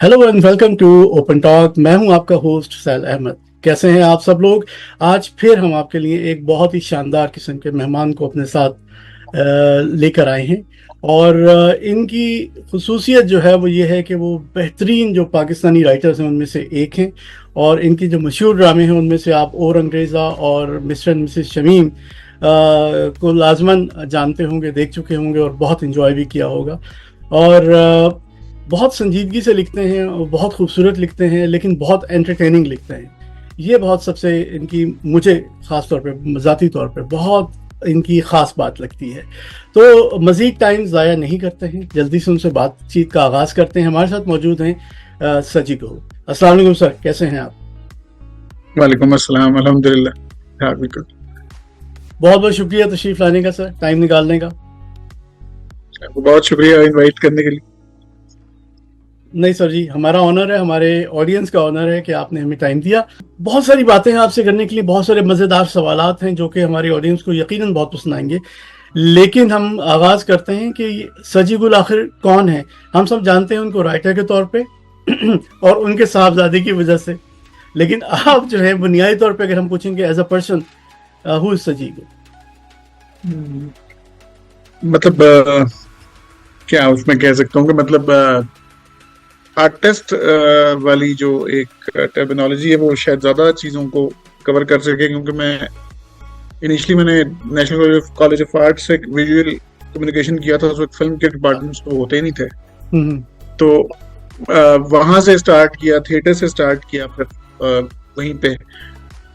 Hello and welcome to Open Talk. मैं हूं आपका होस्ट सैल अहमद। कैसे हैं आप सब लोग? आज फिर हम आपके लिए एक बहुत ही शानदार किस्म के मेहमान को अपने साथ लेकर आए हैं। और इनकी खुसूसियत जो है वो ये है कि वो बेहतरीन जो पाकिस्तानी राइटर्स हैं उनमें से एक हैं। और इनकी जो मशहूर ड्रामे हैं उनमें से आप और अंग्रेज़ा और मिस्टर एंड मिसेस शमीम को लाजमन जानते होंगे, देख चुके होंगे और बहुत इन्जॉय भी किया होगा। और बहुत संजीदगी से लिखते हैं और बहुत खूबसूरत लिखते हैं, लेकिन बहुत एंटरटेनिंग लिखते हैं। ये बहुत सबसे इनकी मुझे ख़ास तौर पे ज़ाती तौर पे बहुत इनकी ख़ास बात लगती है। तो मज़ीद टाइम ज़ाया नहीं करते हैं, जल्दी से उनसे बातचीत का आगाज़ करते हैं। हमारे साथ मौजूद हैं सजी गौहर। अस्सलाम वालेकुम सर, कैसे हैं आप? वालेकुम अस्सलाम, अल्हम्दुलिल्लाह। हाँ, बिल्कुल। बहुत बहुत शुक्रिया तशरीफ़ लाने का सर, टाइम निकालने का। बहुत शुक्रिया इनवाइट करने के लिए। नहीं सर जी, हमारा ऑनर है, हमारे ऑडियंस का ऑनर है कि आपने हमें टाइम दिया। बहुत सारी बातें हैं आपसे करने के लिए, बहुत सारे मज़ेदार सवालात हैं जो कि हमारी ऑडियंस को यकीनन बहुत पसंद आएंगे। लेकिन हम आगाज़ करते हैं कि सजी गुल आखिर कौन है। हम सब जानते हैं उनको राइटर के तौर पे और उनके साहबजादे की वजह से। लेकिन आप जो है बुनियादी तौर पे अगर हम पूछेंगे as a person, who is Saji Gul? मतलब क्या उसमें कह सकता हूँ कि मतलब आर्टिस्ट वाली जो एक टर्मिनोलॉजी है वो शायद ज्यादा चीजों को कवर कर सके, क्योंकि मैंने नेशनल कॉलेज ऑफ आर्ट से विजुअल कम्युनिकेशन किया था। तो फिल्म के डिपार्टमेंट्स तो होते ही नहीं थे, तो वहां से स्टार्ट किया, थिएटर से स्टार्ट किया, फिर वहीं पे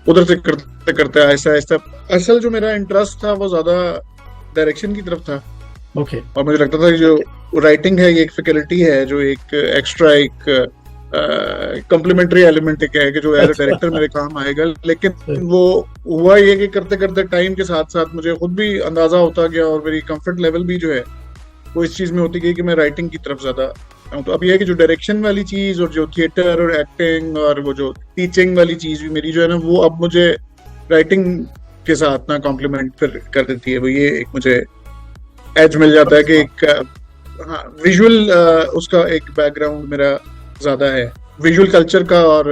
उधर से करते करते आहिस्ता आहिस्ता असल जो मेरा इंटरेस्ट था वो ज्यादा डायरेक्शन की तरफ था। ओके। और मुझे लगता था कि जो राइटिंग है ये एक फैकल्टी है, जो एक एक्स्ट्रा एक कम्प्लीमेंट्री एलिमेंट है कि जो एज अ डायरेक्टर मेरे काम आएगा। लेकिन वो हुआ ये कि करते करते टाइम के साथ साथ मुझे खुद भी अंदाजा होता गया और मेरी कंफर्ट लेवल भी जो है वो इस चीज में होती गई कि मैं राइटिंग की तरफ ज्यादा। तो अब ये है कि जो डायरेक्शन वाली चीज और जो थिएटर और एक्टिंग और वो जो टीचिंग वाली चीज भी मेरी जो है ना, वो अब मुझे राइटिंग के साथ ना कॉम्प्लीमेंट फिर कर देती है। वो ये एक मुझे एज मिल जाता है कि एक विजुअल उसका एक बैकग्राउंड मेरा ज्यादा है, विजुअल कल्चर का और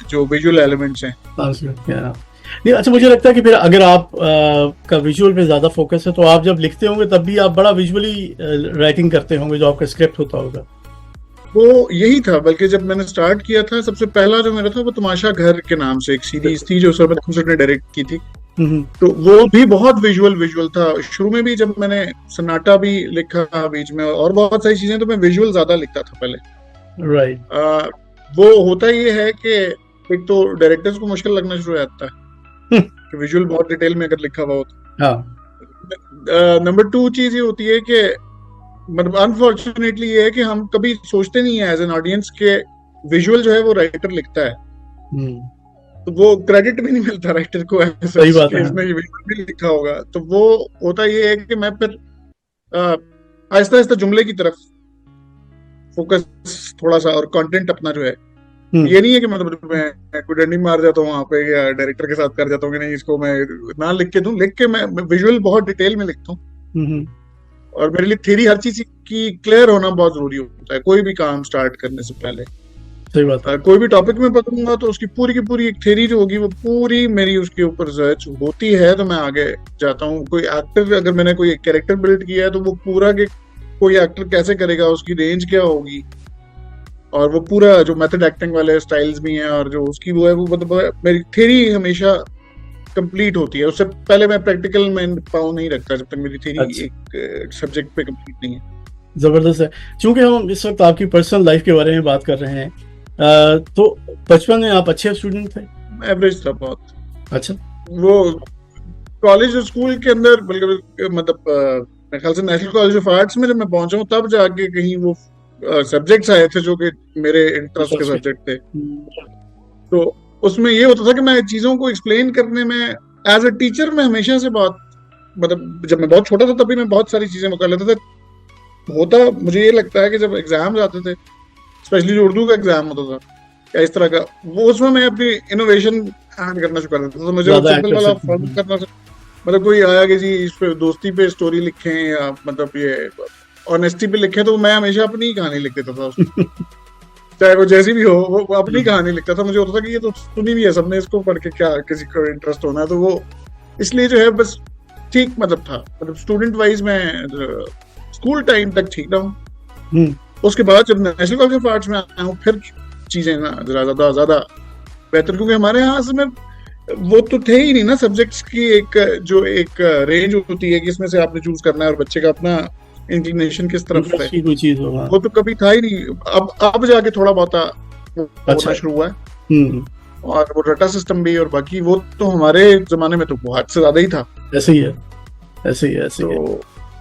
जो विजुअल एलिमेंट्स हैं। नहीं, अच्छा, मुझे लगता है कि फिर अगर आप का विजुअल पे ज्यादा फोकस है तो आप जब लिखते होंगे तब भी आप बड़ा विजुअली राइटिंग करते होंगे, जो आपका स्क्रिप्ट होता होगा। वो यही था, बल्कि जब मैंने स्टार्ट किया था सबसे पहला जो मेरा था वो तमाशा घर के नाम से एक सीरीज थी जो सरबत खुसर ने डायरेक्ट की थी। तो वो भी बहुत विजुअल था। शुरू में भी जब मैंने सन्नाटा भी लिखा बीच में और बहुत सारी चीजें, तो मैं विजुअल ज्यादा लिखता था पहले। राइट। वो होता ये है कि एक तो डायरेक्टर्स को मुश्किल लगना शुरू हो जाता है कि विजुअल बहुत डिटेल में अगर लिखा हुआ हो तो। हाँ। नंबर 2 चीज ये होती है कि मतलब अनफॉर्चुनेटली ये है कि हम कभी सोचते नहीं है एज एन ऑडियंस के विजुअल जो है वो राइटर लिखता है, तो वो क्रेडिट भी नहीं मिलता राइटर को। सही बात है। इसमें ये विजुअल भी लिखा होगा, तो वो होता ये है कि मैं फिर आहिस्ता आहिस्ता जुमले की तरफ फोकस थोड़ा सा और कंटेंट अपना जो है, ये नहीं है कि मतलब मैं कोई डंडी मार जाता हूँ वहां पे या डायरेक्टर के साथ कर जाता हूँ कि नहीं इसको मैं ना लिख के दूं। लिख के मैं विजुअल बहुत डिटेल में लिखता हूँ। और मेरे लिए थ्योरी हर चीज की क्लियर होना बहुत जरूरी होता है कोई भी काम स्टार्ट करने से पहले। सही बात है। कोई भी टॉपिक में पकड़ूंगा तो उसकी पूरी की पूरी एक थ्योरी जो होगी वो पूरी मेरी उसके ऊपर रिसर्च होती है, तो मैं आगे जाता हूँ। कोई एक्टर अगर मैंने कोई एक कैरेक्टर बिल्ड किया है तो वो पूरा के कोई एक्टर कैसे करेगा, उसकी रेंज क्या होगी, और वो पूरा जो मेथड एक्टिंग वाले स्टाइल्स भी हैं और जो उसकी वो है, वो मतलब मेरी थ्योरी हमेशा कंप्लीट होती है। उससे पहले मैं प्रैक्टिकल में पाँव नहीं रखता जब तक मेरी थ्योरी एक सब्जेक्ट पे कंप्लीट नहीं है। जबरदस्त है। चूंकि हम इस वक्त आपकी पर्सनल लाइफ के बारे में बात कर रहे हैं, तो बचपन में आप अच्छे स्टूडेंट थे? एवरेज था बहुत। अच्छा। वो कॉलेज और स्कूल के अंदर मतलब मेरे ख्याल से नेशनल कॉलेज ऑफ आर्ट्स में जब मैं पहुंचा हूँ तब जाके कहीं वो सब्जेक्ट्स आए थे जो कि मेरे इंटरेस्ट के सब्जेक्ट थे। तो उसमें ये होता था कि मैं चीजों को एक्सप्लेन करने में एज अ टीचर मैं हमेशा से बहुत मतलब जब मैं बहुत छोटा था तभी मैं बहुत सारी चीजें कर लेता था। होता मुझे ये लगता है कि जब एग्जाम आते थे, स्पेशली जो उर्दू का एग्जाम होता था या इस तरह का, वो उसमें मैं अपनी इनोवेशन ऐड करना शुरू कर देता था। तो मुझे सिंपल वाला फॉर्म करना, मतलब कोई आया कि जी इस पे दोस्ती पे स्टोरी लिखें या मतलब ये ऑनेस्टी पे लिखें, तो मैं हमेशा अपनी कहानी लिख देता था उसमें। चाहे वो जैसी भी हो, वो अपनी कहानी लिखता था। मुझे होता था कि ये तो सुनी भी है सबने, इसको पढ़ के क्या किसी को इंटरेस्ट होना है। तो वो इसलिए जो है बस ठीक मतलब था, मतलब स्टूडेंट वाइज मैं स्कूल टाइम तक ठीक रहा हूँ। उसके बाद जब नेशनल कॉलेज ऑफ आर्ट्स में आया हूँ फिर चीजें ना ज्यादा बेहतर, क्योंकि हमारे यहाँ से में वो तो थे ही नहीं ना सब्जेक्ट्स की एक जो एक रेंज होती है कि इसमें से आपने चूज करना है, और बच्चे का अपना इंक्लिनेशन किस तरफ है कोई चीज होगा, वो तो कभी था ही नहीं। अब जाके थोड़ा बहुत होना शुरू हुआ है, और वो रटा सिस्टम भी, और बाकी वो तो हमारे जमाने में तो बहुत से ज्यादा ही था। ऐसे ही है, ऐसे ही है, ऐसे ही है।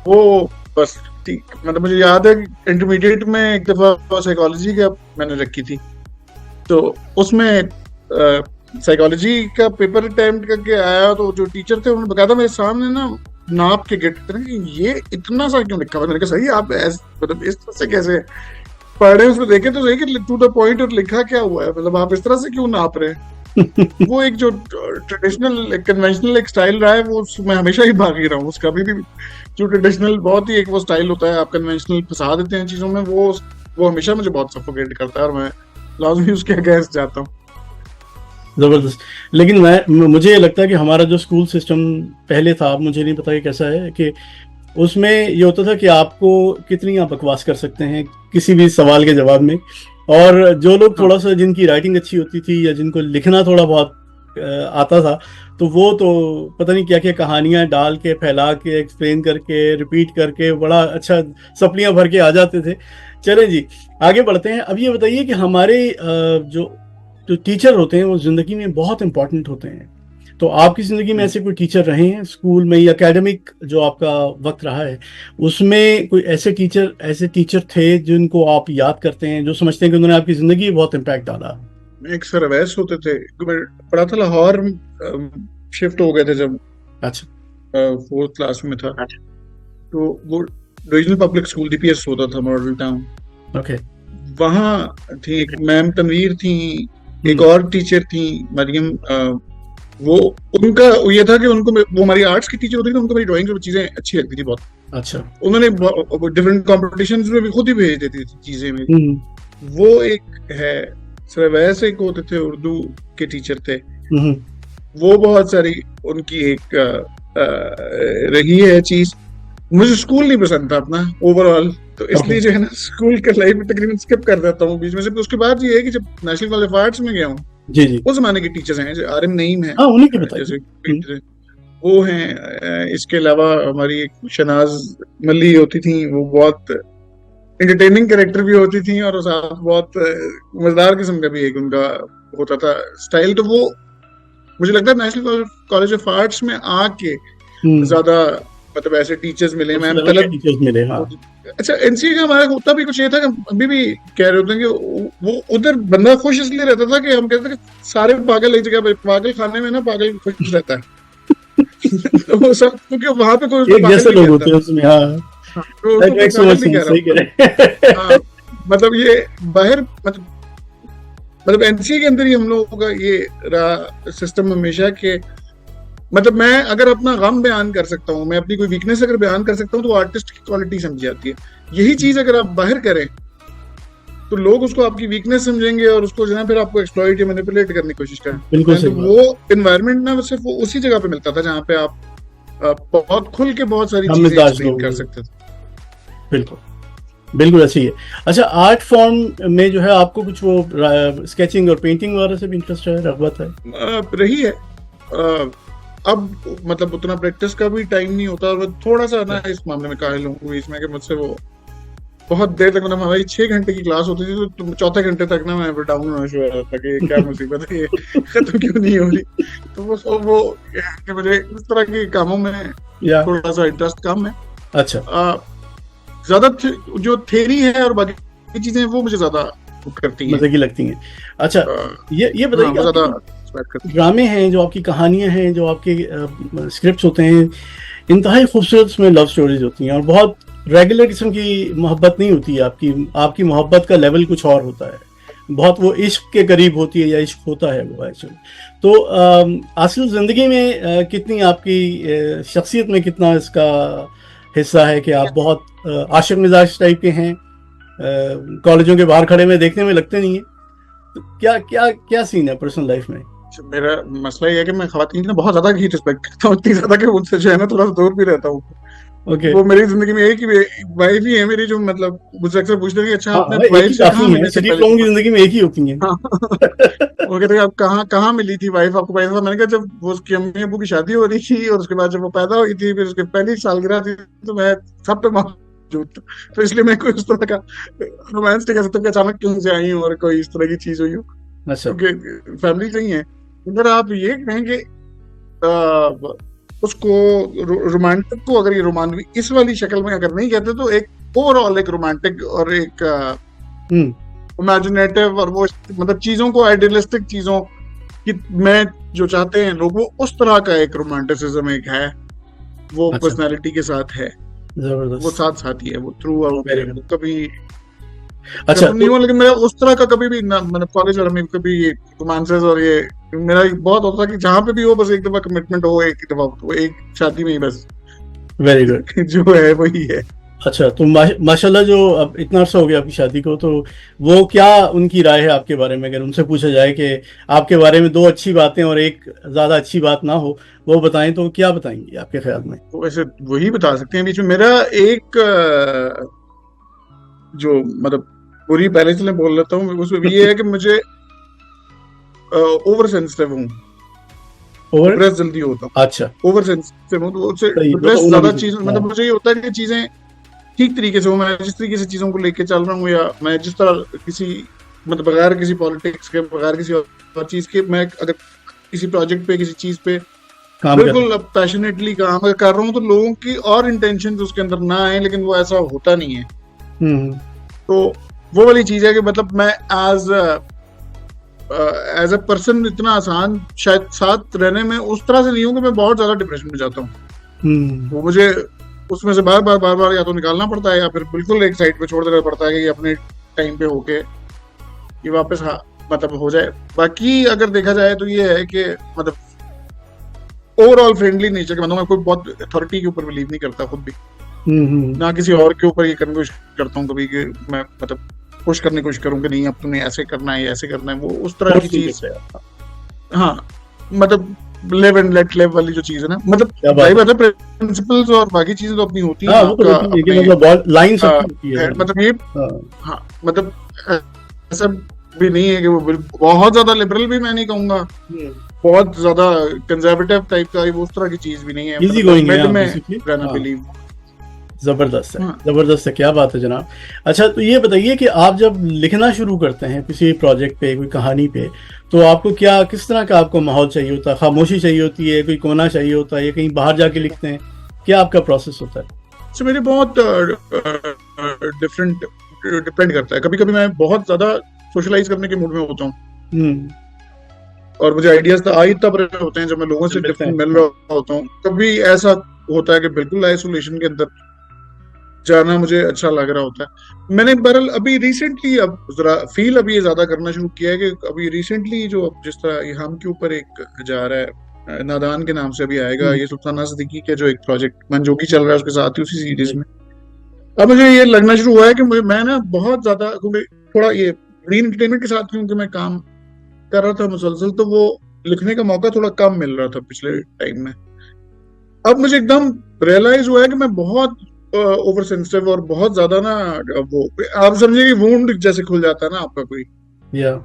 वो बस ठीक, मतलब मुझे याद है इंटरमीडिएट में एक दफा साइकोलॉजी का मैंने रखी थी, तो उसमें साइकोलॉजी का पेपर अटेम्प्ट करके आया, तो जो टीचर थे उन्होंने बताया था मेरे सामने ना नाप के गेट करते हैं, ये इतना सा क्यों लिखा हुआ? मैंने कहा सही आप मतलब इस तरह से कैसे पढ़ रहे हैं, उसमें देखे तो सही कि टू द पॉइंट और लिखा क्या हुआ है, मतलब आप इस तरह से क्यों नाप रहे हैं? वो एक जो ट्रेडिशनल कन्वेंशनल एक स्टाइल रहा है, वो मैं हमेशा ही भाग ही रहा हूँ उसका। अभी भी जो ट्रेडिशनल बहुत ही एक वो स्टाइल होता है, आप कन्वेंशनल फंसा देते हैं चीजों में, वो हमेशा मुझे बहुत सफोकेट करता है, और मैं लाजमी उसके अगेंस्ट जाता हूँ। जबरदस्त। लेकिन मुझे ये लगता है कि हमारा जो स्कूल सिस्टम पहले था, अब मुझे नहीं पता कि कैसा है, कि उसमें ये होता था कि आपको कितनी आप बकवास कर सकते हैं किसी भी सवाल के जवाब में, और जो लोग थोड़ा सा जिनकी राइटिंग अच्छी होती थी या जिनको लिखना थोड़ा बहुत आता था, तो वो तो पता नहीं क्या क्या कहानियां डाल के फैला के एक्सप्लेन करके रिपीट करके बड़ा अच्छा सपलियां भर के आ जाते थे। चलें जी, आगे बढ़ते हैं। अब ये बताइए कि हमारे जो टीचर होते हैं वो जिंदगी में बहुत इंपॉर्टेंट होते हैं, तो आपकी जिंदगी में ऐसे कोई टीचर रहे हैं स्कूल में या एकेडमिक जो आपका वक्त रहा है उसमें, कोई ऐसे टीचर थे जिनको आप याद करते हैं, जो समझते हैं कि उन्होंने आपकी जिंदगी में बहुत इम्पैक्ट डाला? एक सर अवैस होते थे, मैं पढ़ा था लाहौर, शिफ्ट हो गए थे जब, अच्छा, 4th क्लास में था, तो वो रीजनल पब्लिक स्कूल डीपीएस होता था मॉडल टाउन। ओके। वहाँ थी एक मैम तनवीर थी, एक और टीचर थी मरियम, वो उनका ये था कि उनको, वो हमारी आर्ट्स की टीचर होती थी, उनको मेरी ड्राइंग की चीजें अच्छी लगती थी बहुत। अच्छा। उन्होंने डिफरेंट कॉम्पिटिशन्स में भी खुद ही भेज देती थी चीजें मेरी। वो एक है सर, वैसे एक होते थे उर्दू के टीचर थे, वो बहुत सारी उनकी एक रही है चीज। मुझे स्कूल नहीं पसंद था अपना ओवरऑल, तो इसलिए जो है ना स्कूल का लाइफ तकरीबन स्किप कर देता हूँ बीच में से। उसके बाद ये है कि जब नेशनल कॉलेज ऑफ आर्ट्स में गया हूँ, जी जी, उस जमाने के टीचर्स हैं जो आरिम नईम है, उन्हीं के बताइए। जैसे वो हैं। इसके अलावा हमारी एक शनाज मल्ली होती थी, वो बहुत एंटरटेनिंग कैरेक्टर भी होती थी, और साथ बहुत मजेदार किस्म का भी एक उनका होता था स्टाइल। तो वो मुझे लगता है नेशनल कॉलेज ऑफ आर्ट्स में आके ज्यादा मतलब ऐसे टीचर्स मिले, मैम तलब टीचर्स मिले। हाँ। अच्छा, एनसीए का हमारा होता भी कुछ ये था कि अभी भी कह रहे होते हैं कि वो उधर बंदा खुश इसलिए रहता था कि हम कहते थे कि सारे पागल एक जगह, पागल खाने में ना पागल खुश रहता है। तो वो सब क्योंकि वहां पे कोई एक जैसे लोग होते हैं उसमें। हाँ, मतलब ये बाहर मतलब एनसीए के अंदर ही हम लोगों का ये रहा सिस्टम हमेशा के, मतलब मैं अगर अपना गम बयान कर सकता हूँ, मैं अपनी कोई वीकनेस अगर बयान कर सकता हूँ, तो आर्टिस्ट की क्वालिटी समझी जाती है। यही चीज अगर आप बाहर करें तो लोग उसको आपकी वीकनेस समझेंगे और उसको जो है फिर आपको एक्सप्लॉइट या मैनिपुलेट करने की कोशिश करें। तो वो एनवायरनमेंट ना सिर्फ वो उसी जगह पे मिलता था जहाँ पे आप बहुत खुल के बहुत सारी चीजें एक्सप्लेन कर सकते थे। बिल्कुल बिल्कुल ऐसी है। अच्छा, आर्ट फॉर्म में जो है आपको कुछ वो स्केचिंग और पेंटिंग वगैरह से भी इंटरेस्ट है, रगबत है? रही है। अब मतलब उतना प्रैक्टिस का भी टाइम नहीं होता, और मैं थोड़ा सा ना इस मामले में काहिल हूँ बीच में कि मुझसे वो बहुत देर तक, मतलब हमारी 6 घंटे की क्लास होती थी, तो 4थे घंटे तक ना मैं डाउन होना शुरू हो रहा था कि क्या मुसीबत है, ये खत्म क्यों नहीं हो रही। तो वो कि मुझे इस तरह के कामों में थोड़ा सा इंटरेस्ट कम है। अच्छा। ज्यादा जो थ्योरी है और बाकी चीजें वो मुझे ज्यादा करती हैं, मजे की लगती हैं। अच्छा, ये बताइए, ज्यादा ड्रामे हैं जो आपकी कहानियां हैं, जो आपके स्क्रिप्ट्स होते हैं, इंतहाई खूबसूरत में लव स्टोरीज होती हैं, और बहुत रेगुलर किस्म की मोहब्बत नहीं होती है आपकी मोहब्बत का लेवल कुछ और होता है, बहुत वो इश्क के करीब होती है या इश्क होता है वो एक्चुअली। तो असल जिंदगी में कितनी आपकी शख्सियत में कितना इसका हिस्सा है कि आप बहुत आशिक मिजाज टाइप के हैं, कॉलेजों के बाहर खड़े में देखने में लगते नहीं है। तो क्या क्या क्या सीन है पर्सनल लाइफ में? मेरा मसला ये है कि मैं खवातीन की ना बहुत ज्यादा ही रिस्पेक्ट करता हूँ, इतनी ज्यादा कि उनसे जो है ना थोड़ा सा दूर भी रहता हूँ। ओके। वो मेरी जिंदगी में एक ही वाइफ ही है मेरी, जो मतलब मुझसे अक्सर पूछते हैं कि अच्छा हाँ आपने हाँ, एक वाइफ ही से काफी कहाँ है, मिलने से शरीफ पहले। लोगों की जिंदगी में एक ही होती है। हाँ वो कहते हैं आप कहाँ कहाँ मिली थी वाइफ, आपको पैसा था? मैंने कहा जब वो उसकी अम्मी अबू की शादी हो रही थी और उसके बाद जब वो पैदा हुई थी, फिर उसकी पहली सालगिरह थी, तो मैं सब पे मौजूद था। तो इसलिए मैं कोई उस तरह का रोमांस नहीं कह सकता कि अचानक क्यों से आई हूँ और कोई इस तरह की चीज हुई हो, अच्छा। क्योंकि फैमिली नहीं है। अगर आप ये कहेंगे उसको रोमांटिक को, अगर ये रोमांटिक इस वाली शक्ल में अगर नहीं कहते, तो एक ओवरऑल एक रोमांटिक और एक हम्म। इमेजिनेटिव और वो मतलब चीजों को आइडियलिस्टिक चीजों की में जो चाहते हैं लोग, वो उस तरह का एक रोमांटिसिज्म एक है, वो अच्छा। पर्सनालिटी के साथ है, वो जबरदस्त। साथ साथ ही है, वो थ्रू आउट वेरी है, गुड। वो कभी अच्छा खत्म नहीं तो हुआ। लेकिन मेरा उस तरह का कभी भी ना, मैंने कॉलेज और में कभी ये रोमांसेस और ये मेरा बहुत होता था कि जहां पे भी हो बस एक दफा कमिटमेंट हो, एक दफा हो, एक शादी में ही बस वेरी गुड। जो है वही है। अच्छा तो माशाल्लाह, जो अब इतना अर्सा हो गया आपकी शादी को, तो वो क्या उनकी राय है आपके बारे में? अगर उनसे पूछा जाए कि आपके बारे में दो अच्छी बातें और एक ज्यादा अच्छी बात ना हो, वो बताएं, तो क्या बताएंगे आपके ख्याल में? तो वैसे वही बता सकते हैं। बीच में मेरा एक जो मतलब पूरी पहले से मैं बोल लेता हूँ, उसमें ये है कि मुझे ओवर सेंसिटिव हूँ, और डिप्रेस जल्दी होता अच्छा, हूँ, ओवर सेंसिटिव हूँ, तो उससे सही, वो तो डिप्रेस होना भी ज्यादा चाहिए। चीज, हाँ। मतलब मुझे ये होता है कि चीजें ठीक तरीके से हो, मैं जिस तरीके से चीजों को लेके चल रहा हूँ, या मैं जिस तरह किसी मतलब बगैर किसी पॉलिटिक्स के, बगैर किसी और चीज के, मैं अगर किसी प्रोजेक्ट पे, किसी चीज पे काम कर बिल्कुल अब पैशनेटली काम अगर कर रहा हूँ, तो लोगों की और इंटेंशन उसके अंदर ना आए, लेकिन वो ऐसा होता नहीं है। हम्म। तो वो वाली चीज है कि मतलब मैं एज अ पर्सन इतना आसान शायद साथ रहने में उस तरह से नहीं हूँ कि मैं बहुत ज्यादा डिप्रेशन में जाता हूँ। हम्म। वो मुझे उसमें से बार बार या तो निकालना पड़ता है, या फिर बिल्कुल एक साइड पे छोड़ देना पड़ता है कि ये अपने टाइम पे होके ये वापस मतलब हो जाए। बाकी अगर देखा जाए तो ये है कि मतलब ओवरऑल फ्रेंडली नेचर के, मतलब मैं कोई बहुत अथॉरिटी के ऊपर बिलीव नहीं करता खुद भी, ना किसी और के ऊपर ये करने की कोशिश करता हूँ कभी कि मैं मतलब पुश करने की कोशिश करूँ कि नहीं अब तुम्हें ऐसे करना है, ऐसे करना है, वो उस तरह की फोर्स नहीं चीज। करते आप। हाँ मतलब लिव एंड लेट लिव वाली जो चीज है ना, मतलब क्या सही बात है। बात है, प्रिंसिपल्स और बाकी चीजें तो अपनी होती हैं, हाँ, वो तो आपका होती है कि अपने मतलब लाइन सबकी होती है। मतलब ये हाँ। हाँ मतलब ऐसा भी नहीं है कि वो बहुत ज्यादा लिबरल भी मैं नहीं कहूंगा, बहुत ज्यादा कंजर्वेटिव टाइप का वो उस तरह की चीज भी नहीं है, इजी मतलब मैं गोइंग है मिड आप में बेसिकली। रहना हाँ, बिलीव। जबरदस्त है, हाँ जबरदस्त है, क्या बात है जनाब। अच्छा तो ये बताइए कि आप जब लिखना शुरू करते हैं किसी प्रोजेक्ट पे, कोई कहानी पे, तो आपको क्या, किस तरह का आपको माहौल चाहिए होता है? खामोशी चाहिए होती है, कोई कोना चाहिए होता है, या कहीं बाहर जाके लिखते हैं? क्या आपका प्रोसेस होता है? तो मेरे बहुत डिफरेंट डिपेंड करता है। कभी कभी मैं बहुत ज्यादा सोशलाइज करने के मूड में होता हूँ हम्म। और मुझे आइडियाज तो आ ही तब रहे होते हैं जब मैं लोगों से जब लिखते हैं। डिफरेंट मिल हाँ। रहा होता हूँ। कभी ऐसा होता है कि बिल्कुल आइसोलेशन के अंदर जाना मुझे अच्छा लग रहा होता है। मैंने बहरहाल अभी रिसेंटली अब जरा फील अभी ये ज्यादा करना शुरू किया है कि अभी रिसेंटली जो अब जिस तरह ये हम के ऊपर एक जा रहा है, नादान के नाम से अभी आएगा, हम्म। ये सुल्ताना सिद्दीकी के जो एक प्रोजेक्ट मनजोगी चल रहा है उसके साथ ही उसी सीरीज में अब मुझे ये लगना शुरू हुआ है कि मैं ना बहुत ज्यादा, क्योंकि थोड़ा ये री एंटरटेनमेंट के साथ क्योंकि मैं काम कर रहा था मुसलसल, तो वो लिखने का मौका थोड़ा कम मिल रहा था पिछले टाइम में। अब मुझे एकदम रियलाइज हुआ है कि मैं बहुत ओवर सेंसिटिव और बहुत ज्यादा ना, वो आप समझिए कि वुंड जैसे खुल जाता है ना आपका कोई, या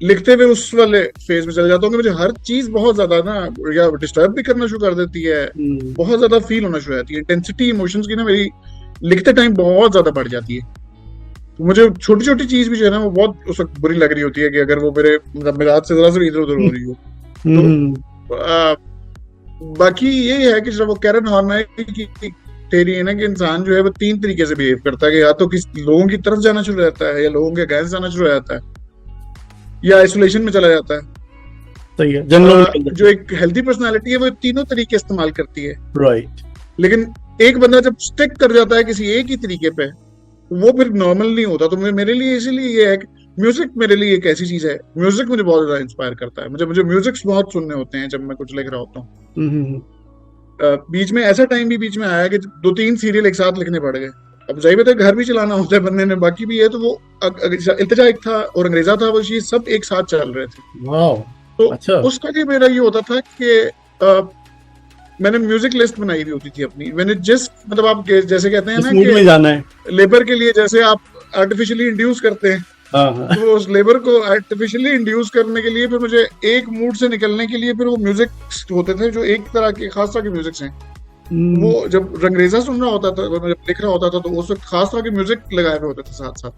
लिखते हुए उस वाले फेज में चले जाता हूँ कि मुझे हर चीज बहुत ज्यादा ना या डिस्टर्ब भी करना शुरू कर देती है, बहुत ज्यादा फील होना शुरू हो जाती है। इंटेंसिटी इमोशंस की ना मेरी लिखते टाइम बहुत ज्यादा बढ़ जाती है। तो मुझे छोटी छोटी चीज भी जो है ना वो बहुत उस वक्त बुरी लग रही होती है कि अगर वो मेरे मतलब मेरे हाथ से जरा से इधर उधर हो रही हो तो बाकी ये है कि जब वो कैरन हॉर्न है कि तेरी है ना कि इंसान जो है वो तीन तरीके से बिहेव करता है कि या तो किस लोगों की तरफ जाना शुरू हो जाता है, या लोगों के अगेंस्ट जाना शुरू हो जाता है, या आइसोलेशन में चला जाता है। सही है, जंगलों में जो एक हेल्थी पर्सनालिटी है वो तीनों तरीके इस्तेमाल करती है। राइट। लेकिन एक बंदा जब स्टिक कर जाता है किसी एक ही तरीके पे, वो फिर नॉर्मल नहीं होता। तो मेरे लिए इसीलिए ये है कि म्यूजिक मेरे लिए एक ऐसी चीज है, म्यूजिक मुझे बहुत ज्यादा इंस्पायर करता है। मुझे म्यूजिक बहुत सुनने होते हैं जब मैं कुछ लिख रहा होता हूँ। बीच में ऐसा टाइम भी बीच में आया कि दो तीन सीरियल एक साथ लिखने पड़ गए। अब जाहिर बात है घर भी चलाना होता है बंदे ने, बाकी भी है, तो वो इल्तिजा एक था और अंग्रेजा था, वो ये सब एक साथ चल रहे थे। वाह, तो अच्छा। उसका कि मेरा ये होता था कि मैंने म्यूजिक लिस्ट बनाई हुई होती थी अपनी, मैंने मतलब आप जैसे कहते हैं इस ना मूड में जाना है। कि लेबर के लिए जैसे आप आर्टिफिशियली इंड्यूस करते हैं, हाँ हाँ। तो उस लेबर को आर्टिफिशियली इंड्यूस करने के लिए फिर मुझे एक मूड से निकलने के लिए फिर वो म्यूजिक होते थे जो एक तरह के खास तरह के म्यूजिक हैं। वो जब रंगरेजा सुन रहा होता था, जब लिख रहा होता था, तो उस वक्त खास तरह के म्यूजिक लगाए हुए होते थे साथ साथ,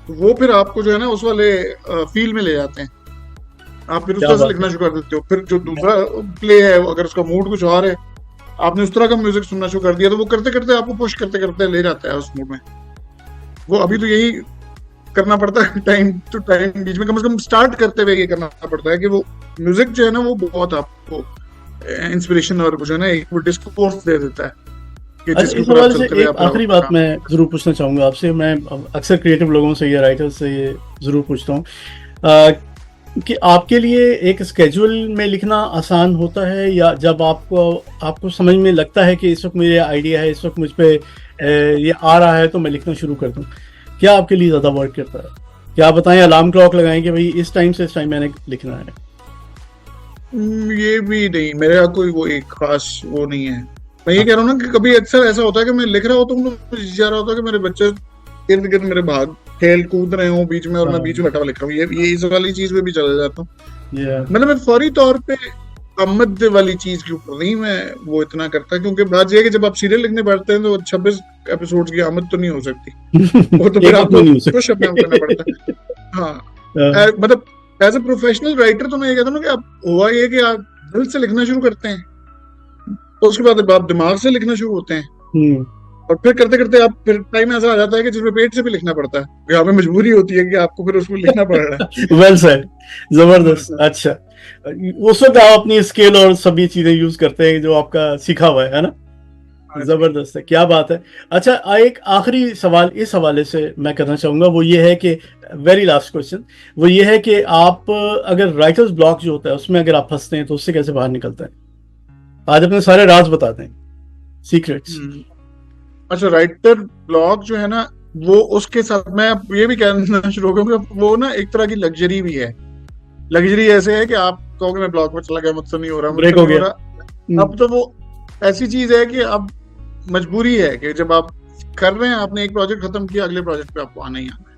तो वो फिर आपको जो है ना उस वाले फील में ले जाते हैं, आप फिर उस तरह से लिखना शुरू कर देते हो। फिर जो दूसरा प्ले है अगर उसका मूड कुछ और है, आपने उस तरह का म्यूजिक सुनना शुरू कर दिया, तो वो करते करते आपको पुश करते करते ले जाता है उस मूड में। वो अभी तो यही करना पड़ता है टाइम टू टाइम, बीच में कम से कम स्टार्ट करते हुए ये करना पड़ता है कि वो म्यूजिक जो है ना वो बहुत आपको इंस्पिरेशन और कुछ है ना एक डिस्कोर्स दे देता है। अच्छा, इस हवाले से एक आखिरी बात मैं जरूर पूछना चाहूंगा आपसे। मैं अक्सर क्रिएटिव लोगों से या राइटर्स से ये जरूर पूछता हूँ कि आपके लिए एक स्केड्यूल में लिखना आसान होता है, या जब आपको समझ में लगता है कि इस वक्त मेरा आइडिया है, इस वक्त मुझ पे ये आ रहा है, तो मैं लिखना शुरू कर दूं, क्या आपके लिए ज़्यादा वर्क करता है? क्या आप बताएं, अलार्म क्लॉक लगाएं कि भाई इस टाइम से इस टाइम मैंने लिखना है? ये भी नहीं, मेरा कोई वो एक खास वो नहीं है। मैं ये कह रहा हूँ ना कि कभी अक्सर ऐसा होता है कि मैं लिख रहा होता हूँ तो मुझे जा रहा होता है कि मेरे बच्चे इर्द गिर्द मेरे भाग खेल कूद रहे हो बीच में, और मैं बीच में बैठा हुआ लिख रहा हूँ, ये इस वाली चीज में भी चला जाता हूँ। मतलब मैं फौरी तौर पे आमद वाली चीज के ऊपर नहीं मैं वो इतना करता, क्योंकि बात यह है कि जब आप सीरियल लिखने बैठते हैं तो 26 एपिसोड की आमद तो नहीं हो सकती वो तो फिर आपको कुछ अपने करना पड़ता है। हाँ, मतलब एज ए प्रोफेशनल राइटर तो मैं ये कहता हूँ ना कि आप हुआ ये कि आप दिल से लिखना शुरू करते हैं, तो उसके बाद आप दिमाग से लिखना शुरू होते हैं, और फिर करते करते आप फिर टाइम ऐसा आ जाता है कि जिसमें पेट से भी लिखना पड़ता है, यहाँ पे मजबूरी होती है कि आपको फिर उसमें लिखना पड़ रहा है। वेल सेड, जबरदस्त। अच्छा, उस वक्त आप अपनी स्केल और सभी चीजें यूज करते हैं जो आपका सीखा हुआ है ना? जबरदस्त है, क्या बात है। अच्छा, एक आखिरी सवाल इस हवाले से मैं करना चाहूंगा, वो ये है कि वेरी लास्ट क्वेश्चन, वो ये है कि आप अगर राइटर्स ब्लॉक जो होता है उसमें अगर आप फंसते हैं तो उससे कैसे बाहर निकलते हैं? आज अपने सारे राज बताते हैं, सीक्रेट्स। अच्छा, राइटर ब्लॉक जो है ना वो उसके साथ मैं ये भी कहना शुरू हो गया, वो ना एक तरह की लग्जरी भी है। लग्जरी ऐसे है कि आप कहोगे मैं ब्लॉक में चला गया, मुझसे नहीं हो रहा, ब्रेक हो गया। अब तो वो ऐसी चीज है कि अब मजबूरी है कि जब आप कर रहे हैं, आपने एक प्रोजेक्ट खत्म किया, अगले प्रोजेक्ट पे आपको आना ही आना है।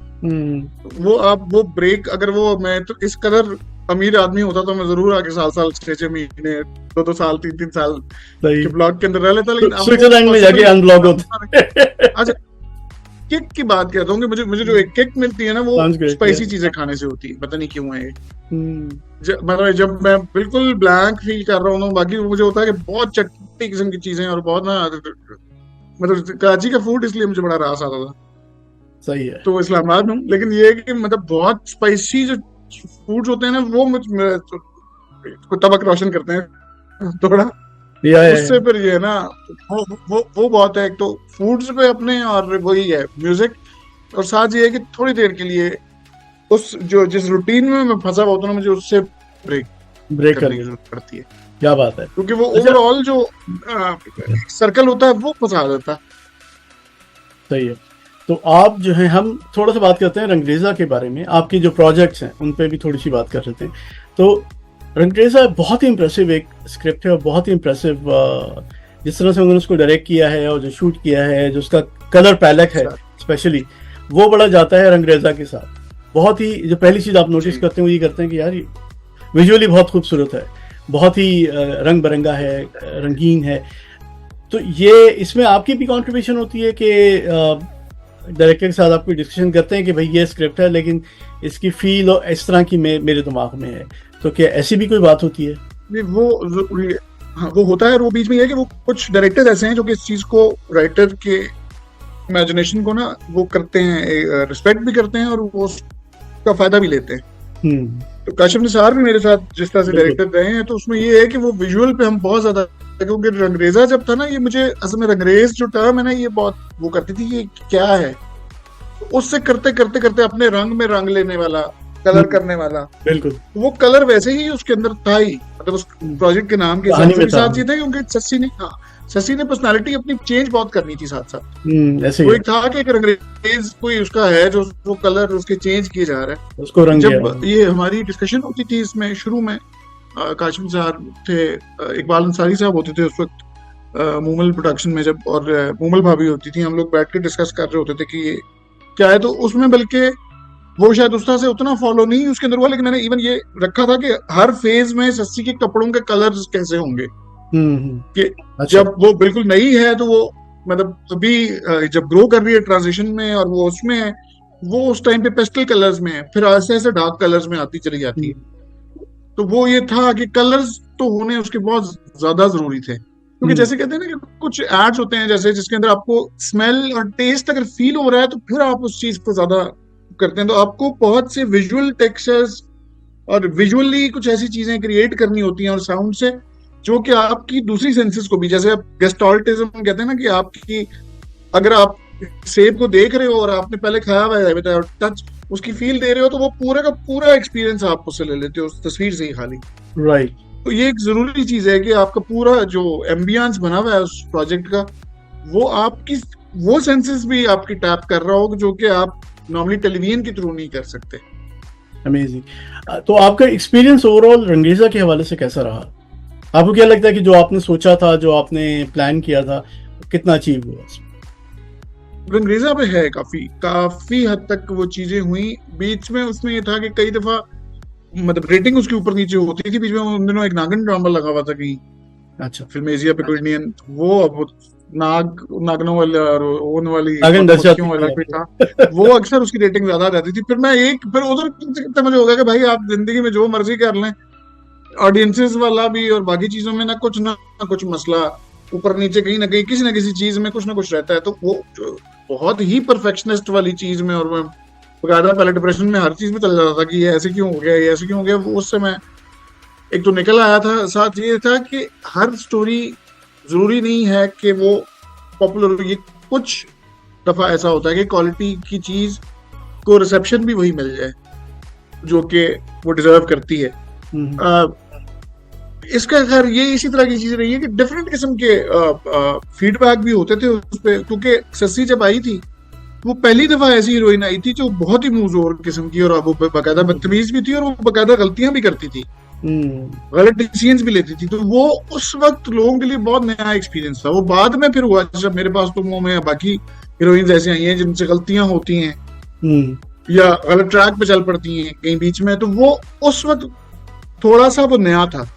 वो ब्रेक, अगर वो मैं तो इस कदर अमीर आदमी होता तो मैं जरूर आगे साल 6 महीने 2 साल 3 साल के ब्लॉक के अंदर रह लेता, लेकिन स्विट्जरलैंड में जाके अनब्लॉक होता। अच्छा, किक की बात कहता हूँ कि मुझे जो एक किक मिलती है ना वो स्पाइसी चीजें खाने से होती है, पता नहीं क्यों है। मतलब जब मैं बिल्कुल ब्लैंक फील कर रहा हूँ, बाकी मुझे होता है कि बहुत चटपटी किस्म की चीजें और बहुत ना, मतलब कराची का फूड इसलिए मुझे बड़ा रास आता था। सही है। तो इस्लामाबाद में हूँ, लेकिन ये है कि मतलब बहुत स्पाइसी जो फूड्स होते हैं ना वो मुझे तबक रोशन करते हैं थोड़ा। उससे फिर ये ना वो बहुत है, एक तो फूड्स पे अपने, और वही है म्यूजिक, और साथ ये है कि थोड़ी देर के लिए उस जिस रूटीन में मैं फंसा हुआ होता हूँ, मुझे उससे ब्रेक करने की जरूरत पड़ती है। क्या बात है, क्योंकि वो ओवरऑल जो सर्कल होता है वो फंसा देता है। सही है। तो आप जो है, हम थोड़ा सा बात करते हैं रंगरेजा के बारे में, आपके जो प्रोजेक्ट्स हैं उन पे भी थोड़ी सी बात कर लेते हैं। तो रंगरेजा बहुत ही इंप्रेसिव एक स्क्रिप्ट है, और बहुत ही इंप्रेसिव जिस तरह से उन्होंने उसको डायरेक्ट किया है और जो शूट किया है, जो उसका कलर पैलेट है स्पेशली, वो बड़ा जाता है रंगरेजा के साथ। बहुत ही, जो पहली चीज़ आप नोटिस करते हैं वो ये करते हैं कि यार विजुअली बहुत खूबसूरत है, बहुत ही रंग बिरंगा है, रंगीन है। तो ये इसमें आपकी भी कॉन्ट्रीब्यूशन होती है कि डायरेक्टर के साथ आप कोई डिस्कशन करते हैं कि भाई ये स्क्रिप्ट है लेकिन इसकी फील और इस तरह की मेरे दिमाग में है, तो क्या ऐसी भी कोई बात होती है? वो होता है, और वो बीच में है कि वो कुछ डायरेक्टर ऐसे हैं जो कि इस चीज को, राइटर के इमेजिनेशन को ना वो करते हैं, रिस्पेक्ट भी करते हैं और वो उसका फायदा भी लेते हैं। तो काशिफ निसार भी मेरे साथ जिस तरह से डायरेक्टर रहे हैं, तो उसमें ये है कि वो विजुअल पे हम बहुत ज्यादा, क्योंकि रंगरेजा जब था ना, ये मुझे असल में रंगरेज जो टर्म है ना, ये बहुत वो करती थी कि क्या है, तो उससे करते करते करते अपने रंग में रंग लेने वाला, कलर करने वाला, बिल्कुल वो कलर वैसे ही उसके अंदर था ही, मतलब उस प्रोजेक्ट के नाम के साथ ये था, क्योंकि शशि ने पर्सनालिटी अपनी चेंज बहुत करनी थी साथ साथ। ऐसे वो एक था कि एक अंग्रेज कोई उसका है जो वो कलर उसके चेंज किए जा रहा है, उसको रंग जब ये हमारी डिस्कशन होती थी इसमें शुरू में, काशिम साहब थे, इकबाल अंसारी साहब होते थे उस वक्त मूमल प्रोडक्शन में जब, और मूमल भाभी होती थी, हम लोग बैठ के डिस्कस कर रहे होते थे कि ये क्या है। तो उसमें बल्कि वो शायद उस तरह से उतना फॉलो नहीं उसके अंदर हुआ, लेकिन मैंने इवन ये रखा था कि हर फेज में शशि के कपड़ों के कलर्स कैसे होंगे, कि जब वो बिल्कुल नई है तो वो मतलब अभी जब ग्रो कर रही है ट्रांजिशन में और वो उसमें है, वो उस टाइम पे पेस्टल कलर्स में है, फिर ऐसे ऐसे डार्क कलर्स में आती चली जाती है। तो वो ये था कि कलर्स तो होने उसके बहुत ज्यादा जरूरी थे, क्योंकि जैसे कहते हैं ना कि कुछ एड्स होते हैं जैसे जिसके अंदर आपको स्मेल और टेस्ट अगर फील हो रहा है तो फिर आप उस चीज को ज्यादा करते हैं। तो आपको बहुत से विजुअल टेक्सचर्स और विजुअली कुछ ऐसी चीजें क्रिएट करनी होती हैं और साउंड से, जो कि आपकी दूसरी सेंसेस को भी, जैसे आप गेस्टोल्टिज्म कहते हैं ना, कि आपकी अगर आप सेब को देख रहे हो और आपने पहले खाया हुआ है और टच उसकी फील दे रहे हो, तो वो पूरा का पूरा एक्सपीरियंस आप उससे ले लेते हो उस तस्वीर से ही खाली। राइट। तो ये एक जरूरी चीज है कि आपका पूरा जो एम्बियंस बना हुआ है उस प्रोजेक्ट का, वो आपकी वो सेंसेस भी आपकी टैप कर रहा हो, जो कि आप नॉर्मली टेलीविजन के थ्रू नहीं कर सकते। अमेजिंग। तो आपका एक्सपीरियंस ओवरऑल रंगरेजा के हवाले से कैसा रहा? आपको क्या लगता है कि जो आपने सोचा था, जो आपने प्लान किया था, कितना अचीव हुआ? रंगरेजा पे है काफी हद तक वो चीजें हुई। बीच में उसमें ये था कि कई दफा मतलब रेटिंग उसके ऊपर नीचे होती थी। बीच में उन दिनों एक नागिन ड्रामा लगा हुआ था कहीं, अच्छा, फिल्मेजिया पे कोई इंडियन, वो अब नागनों वाला और ओन वाली मक्खियों वाला कोई था, वो अक्सर उसकी रेटिंग ज्यादा रहती थी। फिर फिर उधर मुझे हो गया कि भाई आप जिंदगी में जो मर्जी कर लें, ऑडियंसेस वाला भी और बाकी चीजों में ना कुछ मसला ऊपर नीचे कहीं ना कहीं किसी ना किसी चीज में कुछ ना कुछ रहता है। तो वो बहुत ही परफेक्शनिस्ट वाली चीज में, और मैं बकायदा पहले डिप्रेशन में हर चीज में चल जाता था कि ये ऐसे क्यों हो गया, ये ऐसे क्यों हो गया। वो उससे मैं एक तो निकल आया था। साथ ये था कि हर स्टोरी जरूरी नहीं है कि वो पॉपुलर हो। ये कुछ दफा ऐसा होता है कि क्वालिटी की चीज को रिसेप्शन भी वही मिल जाए जो कि वो डिजर्व करती है। इसका खैर ये इसी तरह की चीज रही है कि डिफरेंट किस्म के फीडबैक भी होते थे उस पे, क्योंकि शशि जब आई थी वो पहली दफा ऐसी हीरोइन आई थी जो बहुत ही मुंहजोर किस्म की, और वो बकायदा बदतमीज भी थी और वो बकायदा गलतियां भी करती थी, गलत डिसीजंस भी लेती थी। तो वो उस वक्त लोगों के लिए बहुत नया एक्सपीरियंस था। वो बाद में फिर हुआ जब मेरे पास तो में बाकी हीरोइंस ऐसी आई हैं जिनसे गलतियां होती हैं या गलत ट्रैक पे चल पड़ती हैं कहीं बीच में, तो वो उस वक्त थोड़ा सा वो नया था।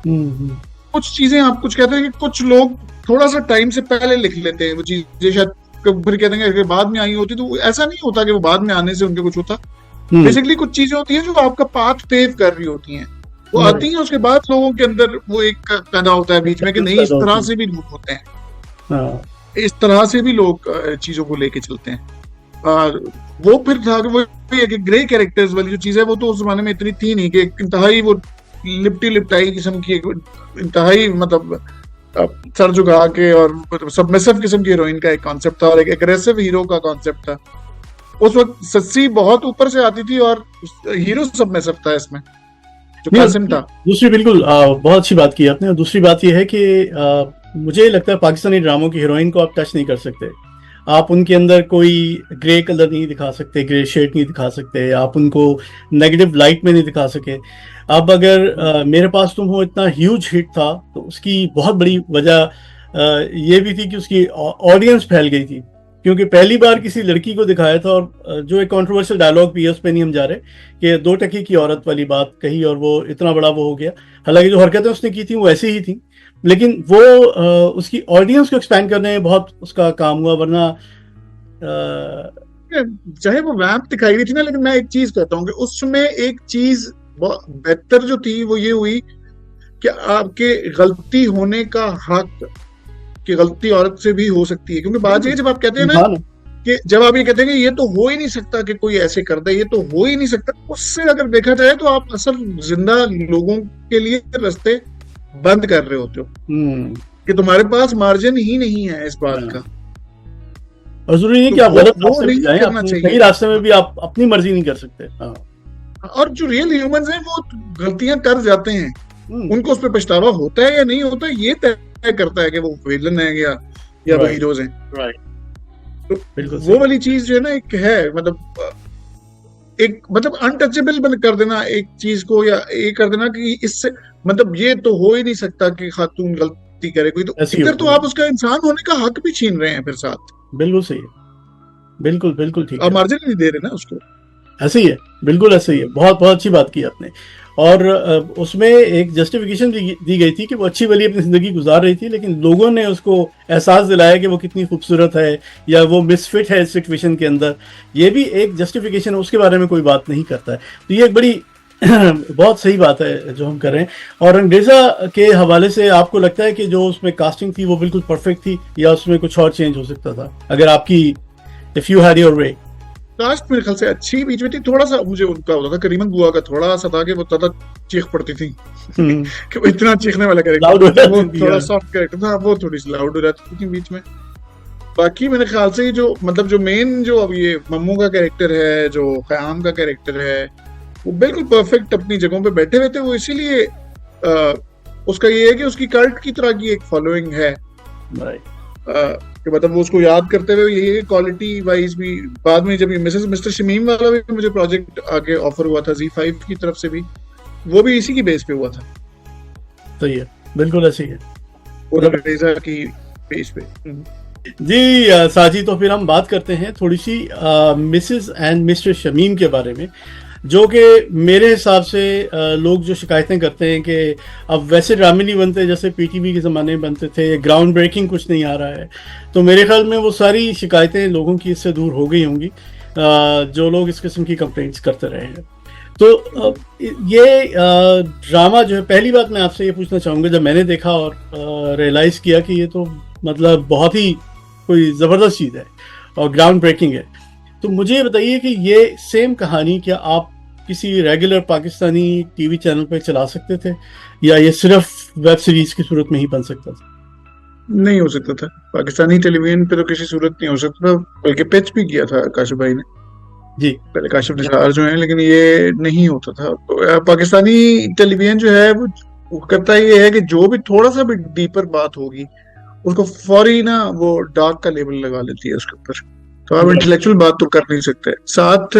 कुछ चीजें आप कुछ कहते हैं कि कुछ लोग थोड़ा सा टाइम से पहले लिख लेते हैं वो चीजें, शायद फिर कहते हैं कि बाद में आई होती, तो ऐसा नहीं होता कि वो बाद में आने से उनके कुछ होता। बेसिकली कुछ चीजें होती हैं जो आपका पाथ पेव कर रही होती हैं, वो आती हैं, उसके बाद लोगों के अंदर वो एक पैदा होता है बीच में कि नहीं, इस तरह से भी लोग होते हैं, इस तरह से भी लोग चीजों को लेके चलते हैं। वो फिर था कि वो ग्रे कैरेक्टर्स वाली जो चीज है वो तो उस जमाने में इतनी थी नहीं, कि इंतहाई वो लिपटाई किस्म की इंतहाई मतलब सर झुका के और सबमिसिव किस्म की हीरोइन का एक कॉन्सेप्ट था और एक एग्रेसिव हीरो का कॉन्सेप्ट था। उस वक्त शशि बहुत ऊपर से आती थी और हीरो सबमिसिव था इसमें, जो कासिम था। दूसरी बिल्कुल बहुत अच्छी बात की आपने। दूसरी बात यह है कि मुझे लगता है पाकिस्तानी ड्रामों की हीरोइन को आप टच नहीं कर सकते। आप उनके अंदर कोई ग्रे कलर नहीं दिखा सकते, ग्रे शेड नहीं दिखा सकते, आप उनको नेगेटिव लाइट में नहीं दिखा सके। अब अगर मेरे पास तुम हो इतना ह्यूज हिट था, तो उसकी बहुत बड़ी वजह ये भी थी कि उसकी ऑडियंस फैल गई थी, क्योंकि पहली बार किसी लड़की को दिखाया था। और जो एक कंट्रोवर्शियल डायलॉग भी है, उस पर नहीं हम जा रहे, कि 2 टके की औरत वाली बात कही और वो इतना बड़ा वो हो गया। हालांकि जो हरकतें उसने की थी वो ऐसी ही थी, लेकिन वो उसकी ऑडियंस को एक्सपैंड करने में बहुत उसका काम हुआ। वरना चाहे वो वैम्प दिखाई गई थी ना, लेकिन मैं एक चीज कहता हूँ कि उसमें एक चीज बेहतर जो थी वो ये हुई कि आपके गलती होने का हक, कि गलती औरत से भी हो सकती है। क्योंकि बात ये जब आप कहते हैं ना कि जब आप ये कहते हैं कि ये तो हो ही नहीं सकता कि कोई ऐसे कर दे, ये तो हो ही नहीं सकता, उससे अगर देखा जाए तो आप असल जिंदा लोगों के लिए रास्ते बंद कर रहे होते हो, कि तुम्हारे पास मार्जिन ही नहीं है इस बात का। और जरूरी नहीं कि आप गलत रास्ते में जाएं, आप सही रास्ते में भी आप अपनी मर्जी नहीं कर सकते। और जो रियल ह्यूमंस हैं वो गलतियां कर जाते हैं, उनको उस पर पछतावा होता है या नहीं होता ये तय करता है कि वो विलन है या वो हीरोज हैं। राइट, तो बिल्कुल वो वाली चीज जो है ना एक है, मतलब अनटचेबल कर देना एक चीज को, या ये कर देना कि इससे मतलब ये तो हो ही नहीं सकता कि खातून गलती करे कोई, तो ऐसी इधर तो होती आप है। उसका इंसान होने का हक भी छीन रहे हैं फिर साथ, बिल्कुल सही है, बिल्कुल बिल्कुल ठीक आप है। मार्जिन नहीं दे रहे ना उसको। ऐसे ही है, बिल्कुल ऐसे ही है। बहुत बहुत अच्छी बात की आपने। और उसमें एक जस्टिफिकेशन दी गई थी कि वो अच्छी वाली अपनी जिंदगी गुजार रही थी, लेकिन लोगों ने उसको एहसास दिलाया कि वो कितनी खूबसूरत है या वो मिसफिट है इस सिचुएशन के अंदर। ये भी एक जस्टिफिकेशन है, उसके बारे में कोई बात नहीं करता है। तो ये एक बड़ी बहुत सही बात है जो हम कर रहे हैं। और अंग्रेजा के हवाले से आपको लगता है कि जो उसमें कास्टिंग थी वो बिल्कुल परफेक्ट थी, या उसमें कुछ और चेंज हो सकता था अगर आपकी, if you had your way? Last मेरे ख्याल से अच्छी बीच में थी, थोड़ा सा मुझे उनका होता था करीमन बुआ का थोड़ा सा था कि वो ज्यादा चीख पड़ती थी कि वो इतना चीखने वाला लाउड हो कैरेक्टर, वो जाती थी थोड़ा यार। सॉफ्ट कैरेक्टर था, वो थोड़ी सी लाउड हो जाती थी बीच में। बाकी मेरे ख्याल से जो मतलब जो मेन जो अब ये मम्मू का कैरेक्टर है, जो क़याम का कैरेक्टर है, वो बिल्कुल परफेक्ट अपनी जगहों पे बैठे हुए थे। वो इसीलिए उसका ये है कि उसकी कल्ट की तरह की एक फॉलोइंग है, कि मतलब वो उसको याद करते हुए ये क्वालिटी वाइज भी। बाद में जब ये मिस्टर शमीम वाला भी मुझे प्रोजेक्ट आगे ऑफर हुआ था Z5 की तरफ से भी, वो भी इसी की बेस पे हुआ था। सही है, बिल्कुल ऐसे ही है। और रेजा की बेस पे। जी साजी, तो फिर हम बात करते हैं थोड़ी सी मिसेस एंड मिस्टर शमीम के बारे में, जो कि मेरे हिसाब से लोग जो शिकायतें करते हैं कि अब वैसे ड्रामे नहीं बनते जैसे पीटीवी के ज़माने में बनते थे, ग्राउंड ब्रेकिंग कुछ नहीं आ रहा है। तो मेरे ख्याल में वो सारी शिकायतें लोगों की इससे दूर हो गई होंगी, जो लोग इस किस्म की कंप्लेंट्स करते रहे हैं। तो ये ड्रामा जो है, पहली बात मैं आपसे ये पूछना चाहूँगा, जब मैंने देखा और रियलाइज़ किया कि ये तो मतलब बहुत ही कोई ज़बरदस्त चीज़ है और ग्राउंड ब्रेकिंग है, तो मुझे ये बताइए कि ये सेम कहानी क्या आप किसी रेगुलर पाकिस्तानी टीवी चैनल पे चला सकते थे, या ये सिर्फ वेब सीरीज की सूरत में ही बन सकता था? नहीं हो सकता था, पाकिस्तानी टेलीविजन पे तो किसी सूरत नहीं हो सकता था, बल्कि पिच भी किया था काशिफ भाई ने जी, पहले, काशिफ निसार जो है, लेकिन ये नहीं होता था। तो पाकिस्तानी टेलीविजन जो है वो करता ये है कि जो भी थोड़ा सा भी डीपर बात होगी उसको फौरी ना वो डार्क का लेबल लगा लेती है उसके ऊपर, तो आप इंटेलेक्चुअल बात तो कर नहीं सकते। साथ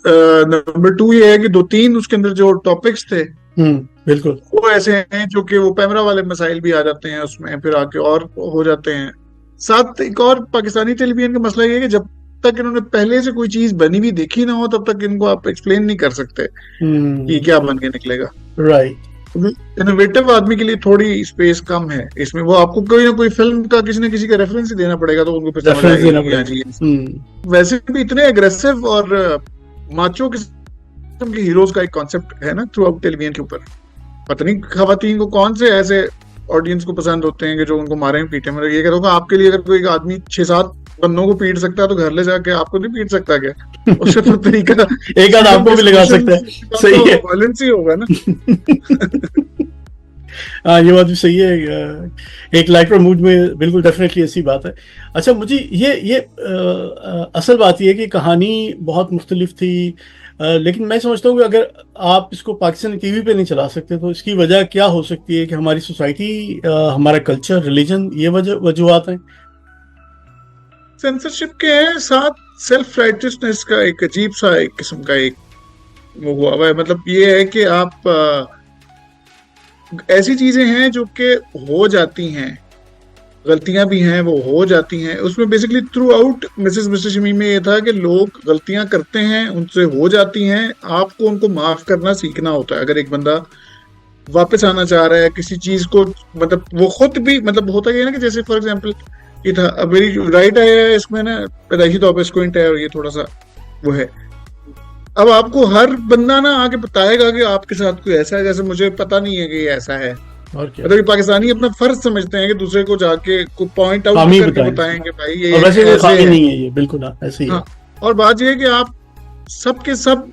नंबर 2 ये है कि 2-3 उसके अंदर जो टॉपिक्स थे बिल्कुल वो ऐसे हैं जो कि वो पैमरा वाले मसाइल भी आ जाते हैं उसमें, फिर आके और हो जाते हैं। साथ एक और पाकिस्तानी टेलीविजन का मसला ये है कि जब तक इन्होंने पहले से कोई चीज बनी हुई देखी ना हो तब तक इनको आप एक्सप्लेन नहीं कर सकते कि क्या बन के निकलेगा। राइट। इनोवेटिव आदमी के लिए थोड़ी स्पेस कम है इसमें, वो आपको कोई ना कोई फिल्म का किसी न किसी का रेफरेंस ही देना पड़ेगा, तो उनको फिर समझ आएगा। वैसे भी इतने एग्रेसिव और माचो किस्म के हीरोज का एक कॉन्सेप्ट है ना थ्रू आउट टेलीविजन के ऊपर। पता नहीं खवातीन को कौन से ऐसे ऑडियंस को पसंद होते हैं कि जो उनको मारे पीटे। मैं ये कहता हूँ आपके लिए अगर कोई आदमी 6-7 बंदों को पीट सकता है तो घर ले जाके आपको नहीं पीट सकता क्या? उससे तो तरीका एक आध आपको भी लगा सकता है। सही है, वायलेंस ही होगा ना। हाँ, ये बात भी सही है। एक लाइटर मूड में बिल्कुल डेफिनेटली ऐसी बात है। अच्छा, मुझे ये असल बात ये है कि कहानी बहुत मुख्तलिफ थी, लेकिन मैं समझता हूँ कि अगर आप इसको पाकिस्तानी टीवी पे नहीं चला सकते तो इसकी वजह क्या हो सकती है? कि हमारी सोसाइटी, हमारा कल्चर, रिलीजन, ये वजूहत हैं? सेंसरशिप के हैं, साथ सेल्फ राइटियसनेस का एक अजीब सा एक किस्म का एक वो हुआ हुआ है। मतलब ये है कि आप ऐसी चीजें हैं जो कि हो जाती हैं, गलतियां भी हैं, वो हो जाती हैं। उसमें basically through out Mrs mister Shamim में ये था कि लोग गलतियां करते हैं, उनसे हो जाती हैं, आपको उनको माफ करना सीखना होता है। अगर एक बंदा वापस आना चाह रहा है किसी चीज को, मतलब वो खुद भी, मतलब होता है ना कि जैसे फॉर एग्जांपल ये था, अब मेरी राइट है इसमें ना, पैदाइशी तौर पर स्क्विंट है और ये थोड़ा सा वो है। अब आपको हर बंदा ना आके बताएगा कि आपके साथ कोई ऐसा है, जैसे मुझे पता नहीं है कि ये ऐसा है। और क्या, मतलब पाकिस्तानी अपना फर्ज समझते हैं कि दूसरे को जाके को पॉइंट आउट करके बताएंगे भाई ये वैसे ऐसे है। नहीं है ये, बिल्कुल ऐसे ही है। और बात ये है कि आप सब के सब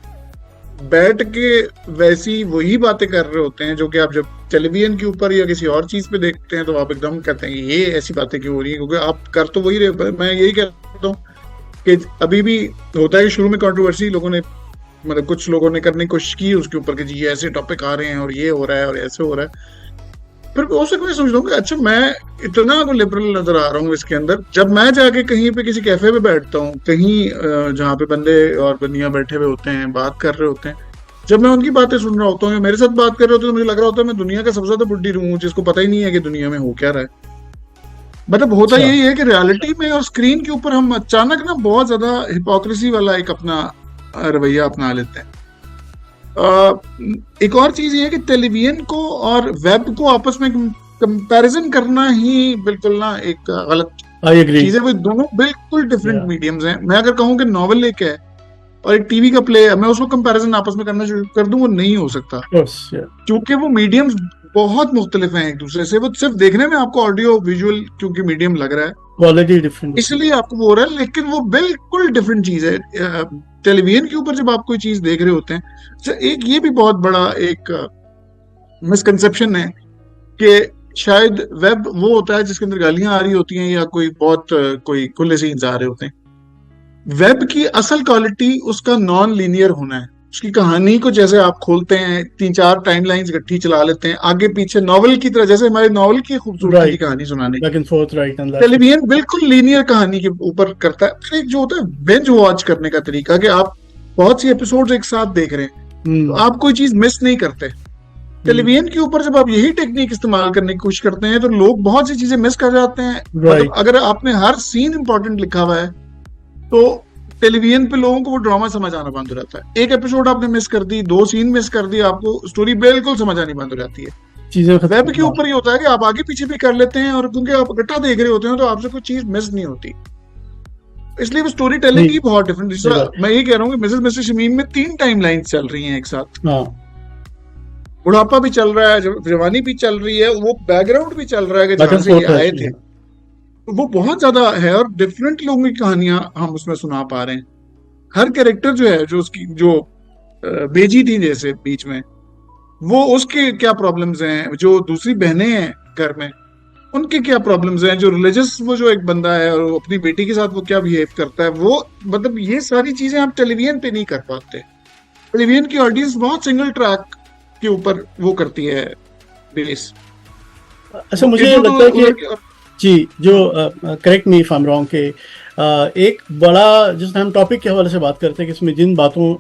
बैठ के वैसी वही बातें कर रहे होते हैं जो कि आप जब टेलीविजन के ऊपर या किसी और चीज पे देखते हैं तो आप एकदम कहते हैं ये ऐसी बातें क्यों हो रही है, क्योंकि आप कर तो वही रहे। मैं यही कहता हूँ कि अभी भी होता है कि शुरू में कंट्रोवर्सी लोगों ने, मतलब कुछ लोगों ने करने की कोशिश की उसके ऊपर कि जी ऐसे टॉपिक आ रहे हैं और ये हो रहा है और ऐसे हो रहा है। फिर हो सकता है सोच लूंगा अच्छा मैं इतना तो लिबरल नजर आ रहा हूँ इसके अंदर, जब मैं जाके कहीं पे किसी कैफे पे बैठता हूँ, कहीं जहाँ पे बंदे और बंदियां बैठे हुए होते हैं, बात कर रहे होते हैं, जब मैं उनकी बातें सुन रहा होता हूँ, मेरे साथ बात कर रहे होते हैं, तो मुझे लग रहा होता है मैं दुनिया का सबसे ज्यादा बुड्ढी हूँ जिसको पता ही नहीं है कि दुनिया में हो क्या रहा है। मतलब होता अच्छा। यही है कि रियलिटी में और स्क्रीन के ऊपर हम अचानक ना बहुत ज्यादा हिपोक्रेसी वाला एक अपना रवैया अपना लेते हैं। एक और चीज ये है कि टेलीविजन को और वेब को आपस में कंपैरिजन करना ही बिल्कुल ना एक गलत आई एग्री। चीज है। वो दोनों बिल्कुल डिफरेंट या मीडियम्स हैं। मैं अगर कहूँ कि नॉवल एक है और एक टीवी का प्ले है, मैं उसको कंपैरिजन आपस में करना शुरू कर दूं, वो नहीं हो सकता, कोर्स या क्योंकि वो मीडियम्स बहुत मुख्तलिफ हैं एक दूसरे से। वो सिर्फ देखने में आपको ऑडियो विजुअल क्योंकि मीडियम लग रहा है क्वालिटी डिफरेंट होती है। इसलिए आपको वो हो रहा है, लेकिन वो बिल्कुल डिफरेंट चीज है। टेलीविजन के ऊपर जब आप कोई चीज देख रहे होते हैं, तो एक ये भी बहुत बड़ा एक मिसकंसेप्शन है कि शायद वेब वो होता है जिसके अंदर गालियां आ रही होती हैं या कोई बहुत कोई खुले सीन्स आ रहे होते हैं। वेब की असल क्वालिटी उसका नॉन लीनियर होना है। उसकी कहानी को जैसे आप खोलते हैं, 3-4 टाइमलाइंस इकट्ठी चला लेते हैं आगे पीछे, नॉवल की तरह, जैसे हमारे नॉवल की खूबसूरती की राइट, कहानी सुनाने की। Back and fourth, right and left. Television बिल्कुल लीनियर कहानी के ऊपर करता है। फिर एक जो होता है बेंच वॉच करने का तरीका, कि आप बहुत सी एपिसोड्स एक साथ देख रहे हैं तो आप कोई चीज मिस नहीं करते। टेलीविजन के ऊपर जब आप यही टेक्निक इस्तेमाल करने की कोशिश करते हैं तो लोग बहुत सी चीजें मिस कर जाते हैं। मतलब अगर आपने हर सीन इंपॉर्टेंट लिखा हुआ है तो टेलीविजन पे लोगों को वो ड्रामा समझ आना बंद हो जाता है। एक एपिसोड आपने मिस कर दी, 2 सीन मिस कर दी, आपको स्टोरी बिल्कुल समझ आनी बंद हो जाती है। चीजें वेब के ऊपर ये होता है कि आप आगे पीछे भी कर लेते हैं, और क्योंकि आप इकट्ठा देख रहे होते हैं तो आपसे कोई चीज मिस नहीं होती, इसलिए वो स्टोरी टेलिंग ही बहुत डिफरेंट। जिस तरह मैं ये कह रहा हूँ कि मिसेस शमीम में 3 टाइम लाइन्स चल रही हैं एक साथ। बुढ़ापा भी चल रहा है, जवानी भी चल रही है, वो बैकग्राउंड भी चल रहा है कि जहां से ये आए थे। वो बहुत ज्यादा है और डिफरेंट लोगों की कहानियां हम उसमें सुना पा रहे हैं। हर कैरेक्टर जो है, जो उसकी जो बेजी थी जैसे बीच में, वो उसके क्या प्रॉब्लम्स हैं, जो दूसरी बहनें हैं घर में उनके क्या प्रॉब्लम्स हैं, जो रिलीजियस वो जो एक बंदा है और अपनी बेटी के साथ वो क्या बिहेव करता है, वो मतलब ये सारी चीजें आप टेलीविजन पे नहीं कर पाते। टेलीविजन की ऑडियंस बहुत सिंगल ट्रैक के ऊपर वो करती है बेस। अच्छा, मुझे लगता है कि जी, जो correct me if I am wrong, के एक बड़ा जिस हम टॉपिक के हवाले से बात करते हैं कि इसमें जिन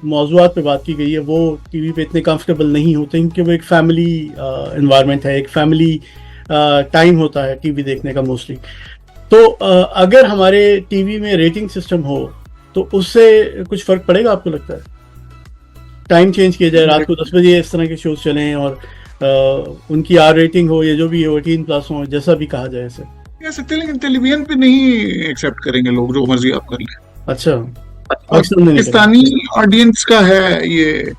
मौजूआत पे बात की गई है वो टीवी पे इतने कंफर्टेबल नहीं होते, क्योंकि वो एक फैमिली एनवायरनमेंट है, एक फैमिली टाइम होता है टीवी देखने का मोस्टली। तो अगर हमारे टीवी में रेटिंग सिस्टम हो तो उससे कुछ फर्क पड़ेगा आपको लगता है? टाइम चेंज किया जाए, रात को 10 बजे इस तरह के शोज चलें और उनकी आर रेटिंग हो या जो भी हो 18+ हो, जैसा भी कहा जाए इसे कह सकते हैं, लेकिन टेलीविजन पे नहीं एक्सेप्ट करेंगे लोग, जो मर्जी आप कर लें। अच्छा, पाकिस्तानी ऑडियंस का है ये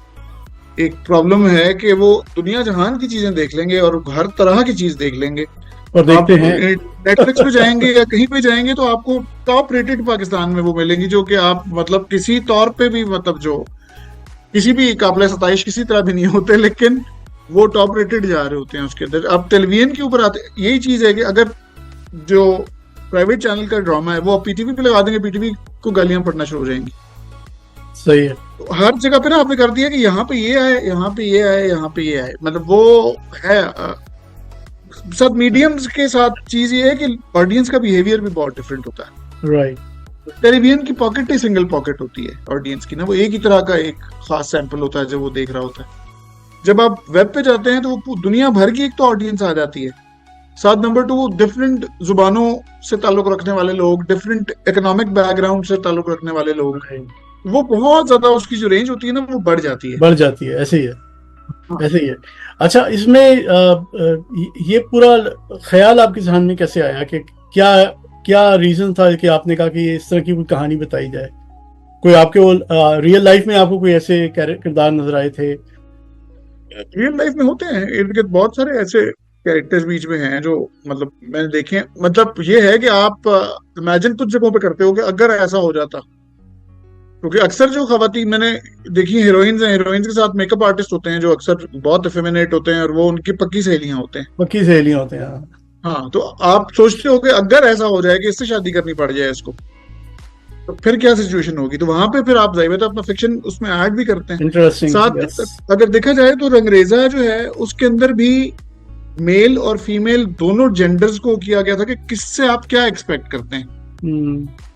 एक प्रॉब्लम है कि वो दुनिया जहान की चीजें देख लेंगे और हर तरह की चीज देख लेंगे। और देखते हैं नेटफ्लिक्स पे जाएंगे या कहीं पे जाएंगे तो आपको टॉप रेटेड पाकिस्तान में वो मिलेंगी, जो कि आप मतलब किसी तौर पे भी मतलब जो किसी भी काबिल सताइश किसी तरह भी नहीं होते, लेकिन वो टॉप रेटेड जा रहे होते हैं उसके अंदर। अब टेलीविजन के ऊपर आते, यही चीज है कि अगर जो प्राइवेट चैनल का ड्रामा है वो आप पीटीवी पे लगा देंगे, पीटीवी को गालियां पड़ना शुरू हो जाएंगी। सही है। तो हर जगह पे ना आपने कर दिया कि यहाँ पे ये आए, यहाँ पे ये आए, यहाँ पे ये आए, मतलब वो है सब मीडियम्स के साथ चीज ये है कि ऑडियंस का बिहेवियर भी बहुत डिफरेंट होता है। राइट। टेलीविजन की पॉकेट ही सिंगल पॉकेट होती है ऑडियंस की ना, वो एक ही तरह का एक खास सैंपल होता है जो वो देख रहा होता है। जब आप वेब पे जाते हैं तो वो दुनिया भर की एक तो ऑडियंस आ जाती है, साथ नंबर 2 डिफरेंट जुबानों से ताल्लुक रखने वाले लोग, डिफरेंट इकोनॉमिक बैकग्राउंड से ताल्लुक रखने वाले लोग, वो बहुत ज्यादा उसकी जो रेंज होती है ना वो बढ़ जाती है। ऐसे ही है, ऐसे ही है। अच्छा, इसमें ये पूरा ख्याल आपके ज़हन में कैसे आया कि क्या रीजन था कि आपने कहा कि इस तरह की कोई कहानी बताई जाए? कोई आपके वो रियल लाइफ में आपको कोई ऐसे किरदार नजर आए थे? रियल लाइफ में होते हैं इर्द गिर्द बहुत सारे ऐसे कैरेक्टर्स बीच में हैं जो मतलब मैंने देखे हैं। मतलब ये है कि आप इमेजिन कुछ जगहों पे करते हो कि अगर ऐसा हो जाता, क्योंकि अक्सर जो खवातीन मैंने देखी हीरोइंस हैं, हीरोइंस के साथ मेकअप आर्टिस्ट होते हैं जो अक्सर बहुत इफेमिनेट होते हैं और वो उनकी पक्की सहेलियां होते हैं। हाँ, तो आप सोचते हो कि अगर ऐसा हो जाए कि इससे शादी करनी पड़ जाए इसको, तो फिर क्या सिचुएशन होगी? तो वहां पे फिर आप जाइए तो अपना फिक्शन उसमें ऐड भी करते हैं। इंटरेस्टिंग। साथ अगर देखा जाए तो रंगरेजा जो है उसके अंदर भी मेल और फीमेल दोनों जेंडर्स को किया गया था कि किससे आप क्या एक्सपेक्ट करते हैं।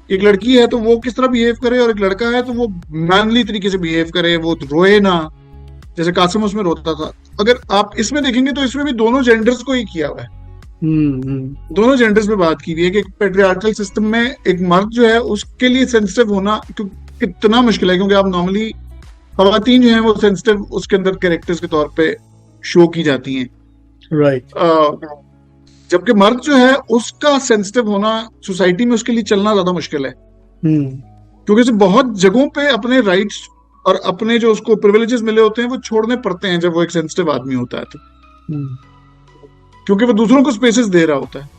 एक लड़की है तो वो किस तरह बिहेव करे, और एक लड़का है तो वो मैनली तरीके से बिहेव करे, वो रोए ना, जैसे कासिम उसमें रोता था। अगर आप इसमें देखेंगे तो इसमें भी दोनों जेंडर्स को ही किया हुआ है, दोनों जेंडर्स पे बात की हुई है कि एक पेट्रियार्कल सिस्टम में एक मर्द जो है उसके लिए सेंसिटिव होना कितना मुश्किल है, क्योंकि आप नॉर्मली खवातीन जो है वो सेंसिटिव उसके अंदर कैरेक्टर्स के तौर पे शो की जाती हैं, राइट। जबकि मर्द जो है उसका सेंसिटिव होना सोसाइटी में उसके लिए चलना ज्यादा मुश्किल है, क्योंकि उसे बहुत जगहों पे अपने राइट्स और अपने जो उसको प्रिविलेजेस मिले होते हैं वो छोड़ने पड़ते हैं जब वो एक सेंसिटिव आदमी होता है तो, क्योंकि वो दूसरों को स्पेसेस दे रहा होता है,